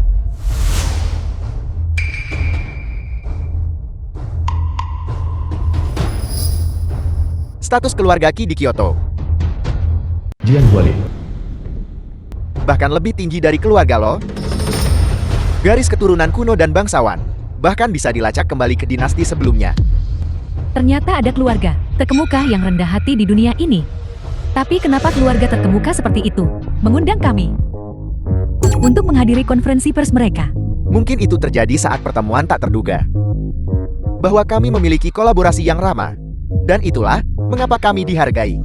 Status keluarga Qi di Kyoto. Jian Huali. Bahkan lebih tinggi dari keluarga lo. Garis keturunan kuno dan bangsawan. Bahkan bisa dilacak kembali ke dinasti sebelumnya. Ternyata ada keluarga terkemuka yang rendah hati di dunia ini. Tapi kenapa keluarga terkemuka seperti itu mengundang kami untuk menghadiri konferensi pers mereka? Mungkin itu terjadi saat pertemuan tak terduga. Bahwa kami memiliki kolaborasi yang ramah. Dan itulah mengapa kami dihargai.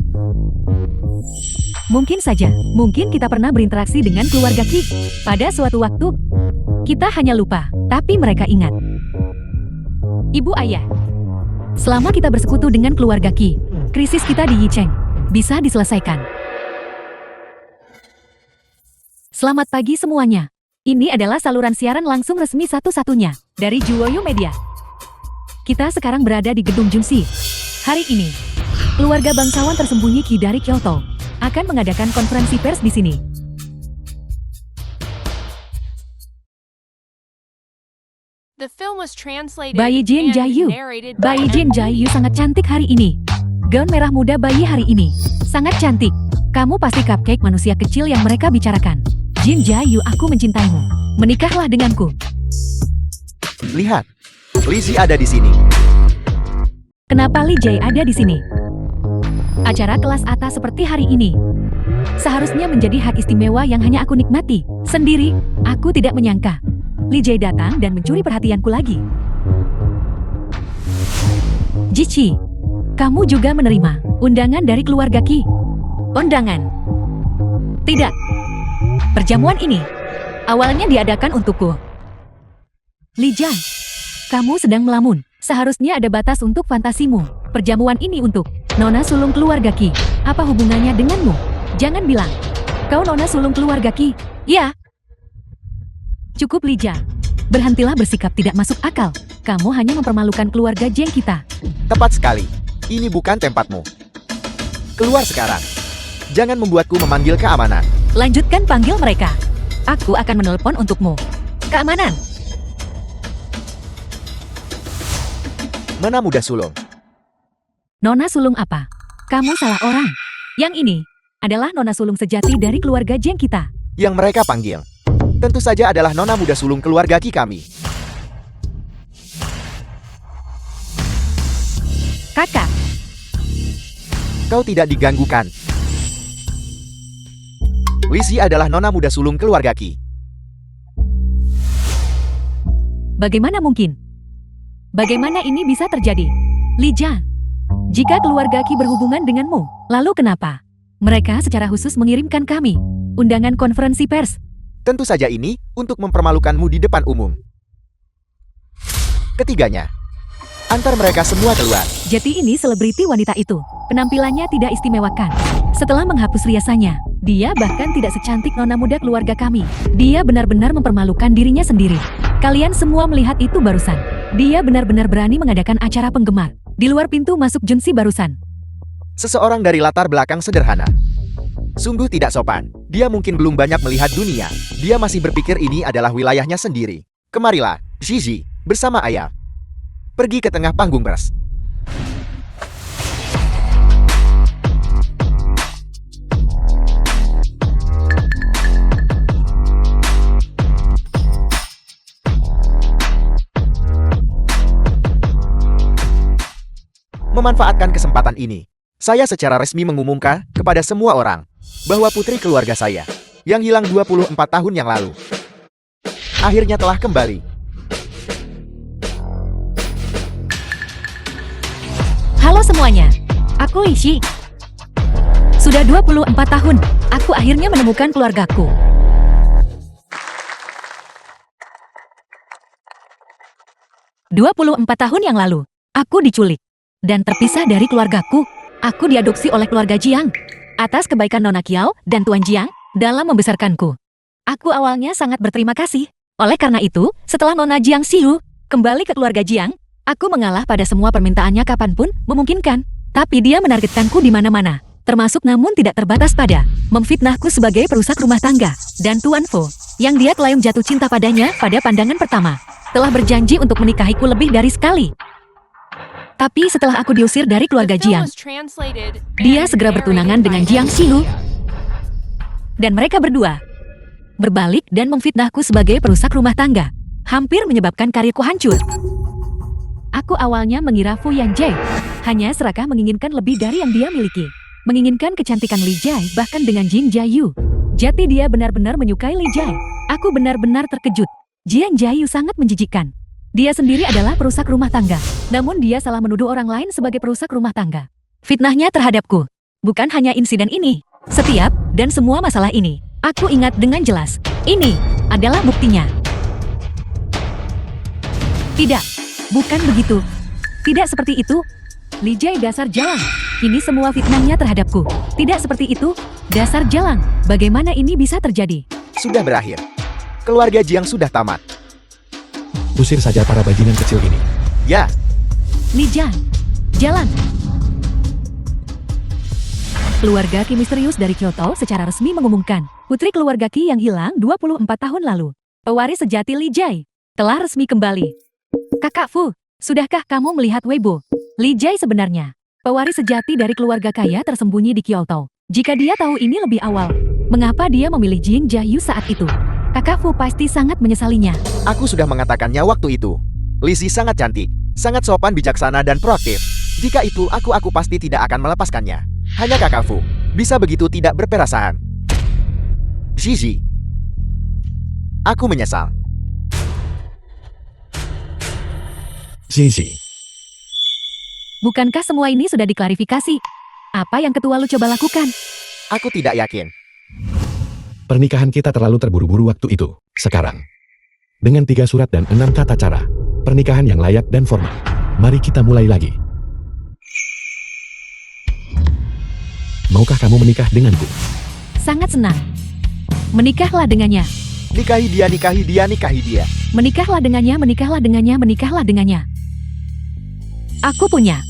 Mungkin saja, mungkin kita pernah berinteraksi dengan keluarga Qi pada suatu waktu. Kita hanya lupa, tapi mereka ingat. Ibu ayah, selama kita bersekutu dengan keluarga Qi, krisis kita di Yicheng bisa diselesaikan. Selamat pagi semuanya. Ini adalah saluran siaran langsung resmi satu-satunya dari Juwoyu Media. Kita sekarang berada di Gedung Junsi. Hari ini, keluarga bangsawan tersembunyi Qi dari Kyoto akan mengadakan konferensi pers di sini. The film was translated Bayi Jin and Jayu. narrated by Bayi Jin Jayu sangat cantik hari ini. Gaun merah muda bayi hari ini sangat cantik. Kamu pasti cupcake manusia kecil yang mereka bicarakan. Jin Jayu, aku mencintaimu. Menikahlah denganku. Lihat, Lizzie ada di sini. Kenapa Li Jie ada di sini? Acara kelas atas seperti hari ini seharusnya menjadi hak istimewa yang hanya aku nikmati sendiri. Aku tidak menyangka Li Jie datang dan mencuri perhatianku lagi. Jici, kamu juga menerima undangan dari keluarga Qi? Undangan? Tidak. Perjamuan ini Awalnya diadakan untukku. Li Jiang, kamu sedang melamun. Seharusnya ada batas untuk fantasimu. Perjamuan ini untuk Nona sulung keluarga Qi. Apa hubungannya denganmu? Jangan bilang kau Nona sulung keluarga Qi. Ya. Cukup Li Jiang. Berhentilah bersikap tidak masuk akal. Kamu hanya mempermalukan keluarga Jiang kita. Tepat sekali. Ini bukan tempatmu. Keluar sekarang. Jangan membuatku memanggil keamanan. Lanjutkan panggil mereka. Aku akan menelpon untukmu. Keamanan. Nona muda sulung. Nona sulung apa? Kamu salah orang. Yang ini adalah Nona sulung sejati dari keluarga Jiang kita. Yang mereka panggil tentu saja adalah Nona muda sulung keluarga Qi kami. Kakak, Kau tidak diganggukan. Lizzie adalah Nona muda sulung keluarga Qi. bagaimana mungkin? Bagaimana ini bisa terjadi? Li Jiang, jika keluarga Qi berhubungan denganmu, lalu kenapa mereka secara khusus mengirimkan kami undangan konferensi pers? Tentu saja ini untuk mempermalukanmu di depan umum. Ketiganya, antar mereka semua keluar. Jati ini selebriti wanita itu. Penampilannya tidak istimewakan. Setelah menghapus riasannya, dia bahkan tidak secantik nona muda keluarga kami. Dia benar-benar mempermalukan dirinya sendiri. Kalian semua melihat itu barusan. Dia benar-benar berani mengadakan acara penggemar di luar pintu masuk Junsi barusan. Seseorang dari latar belakang sederhana. Sungguh tidak sopan. Dia mungkin belum banyak melihat dunia. Dia masih berpikir ini adalah wilayahnya sendiri. Kemarilah, Gigi, bersama ayah. Pergi ke tengah panggung pers. Memanfaatkan kesempatan ini, saya secara resmi mengumumkan kepada semua orang bahwa putri keluarga saya yang hilang 24 tahun yang lalu akhirnya telah kembali. Halo semuanya, aku Li Xi. Sudah 24 tahun, aku akhirnya menemukan keluargaku. "24 tahun yang lalu, aku diculik dan terpisah dari keluargaku. Aku diadopsi oleh keluarga Jiang atas kebaikan Nona Kiao dan Tuan Jiang dalam membesarkanku. Aku awalnya sangat berterima kasih. Oleh karena itu, setelah Nona Jiang Xiu kembali ke keluarga Jiang, aku mengalah pada semua permintaannya kapanpun memungkinkan. Tapi dia menargetkanku di mana-mana, termasuk namun tidak terbatas pada memfitnahku sebagai perusak rumah tangga. Dan Tuan Fo, yang dia klaim jatuh cinta padanya pada pandangan pertama, telah berjanji untuk menikahiku lebih dari sekali. Tapi setelah aku diusir dari keluarga The film Jiang, was translated dia and segera bertunangan narrated dengan by Jiang Xiu. Dan mereka berdua berbalik dan memfitnahku sebagai perusak rumah tangga, hampir menyebabkan karirku hancur. Aku awalnya mengira Fu Yanjie hanya serakah menginginkan lebih dari yang dia miliki. Menginginkan kecantikan Li Jai bahkan dengan Jing Jiayu. Jati dia benar-benar menyukai Li Jai. Aku benar-benar terkejut. Jiang Jiayu sangat menjijikkan. Dia sendiri adalah perusak rumah tangga. Namun dia salah menuduh orang lain sebagai perusak rumah tangga. Fitnahnya terhadapku. Bukan hanya insiden ini. Setiap dan semua masalah ini, aku ingat dengan jelas. Ini adalah buktinya. Tidak, bukan begitu. Tidak seperti itu. Li Jai dasar jalang. Ini semua fitnahnya terhadapku. Tidak seperti itu. Dasar jalang. Bagaimana ini bisa terjadi? Sudah berakhir. Keluarga Jiang sudah tamat. Usir saja para bajingan kecil ini. Ya, Li Jiang, jalan. Keluarga Qi misterius dari Kyoto secara resmi mengumumkan putri keluarga Qi yang hilang 24 tahun lalu, pewaris sejati Li Jai, telah resmi kembali. Kakak Fu, sudahkah kamu melihat Weibo? Li Jai sebenarnya pewaris sejati dari keluarga kaya tersembunyi di Kyoto. Jika dia tahu ini lebih awal, mengapa dia memilih Jing Jiayu saat itu? Kakak Fu pasti sangat menyesalinya. aku sudah mengatakannya waktu itu. Lizzie sangat cantik, sangat sopan, bijaksana, dan proaktif. Jika itu aku pasti tidak akan melepaskannya. Hanya kakak Fu bisa begitu tidak berperasaan. Gigi, aku menyesal. Zizi, Bukankah semua ini sudah diklarifikasi? Apa yang ketua lu coba lakukan? Aku tidak yakin. Pernikahan kita terlalu terburu-buru waktu itu. Sekarang, dengan 3 surat dan 6 tata cara, pernikahan yang layak dan formal. Mari kita mulai lagi. Maukah kamu menikah denganku? Sangat senang. Menikahlah dengannya. Nikahi dia, nikahi dia, nikahi dia. Menikahlah dengannya, menikahlah dengannya, menikahlah dengannya. Aku punya.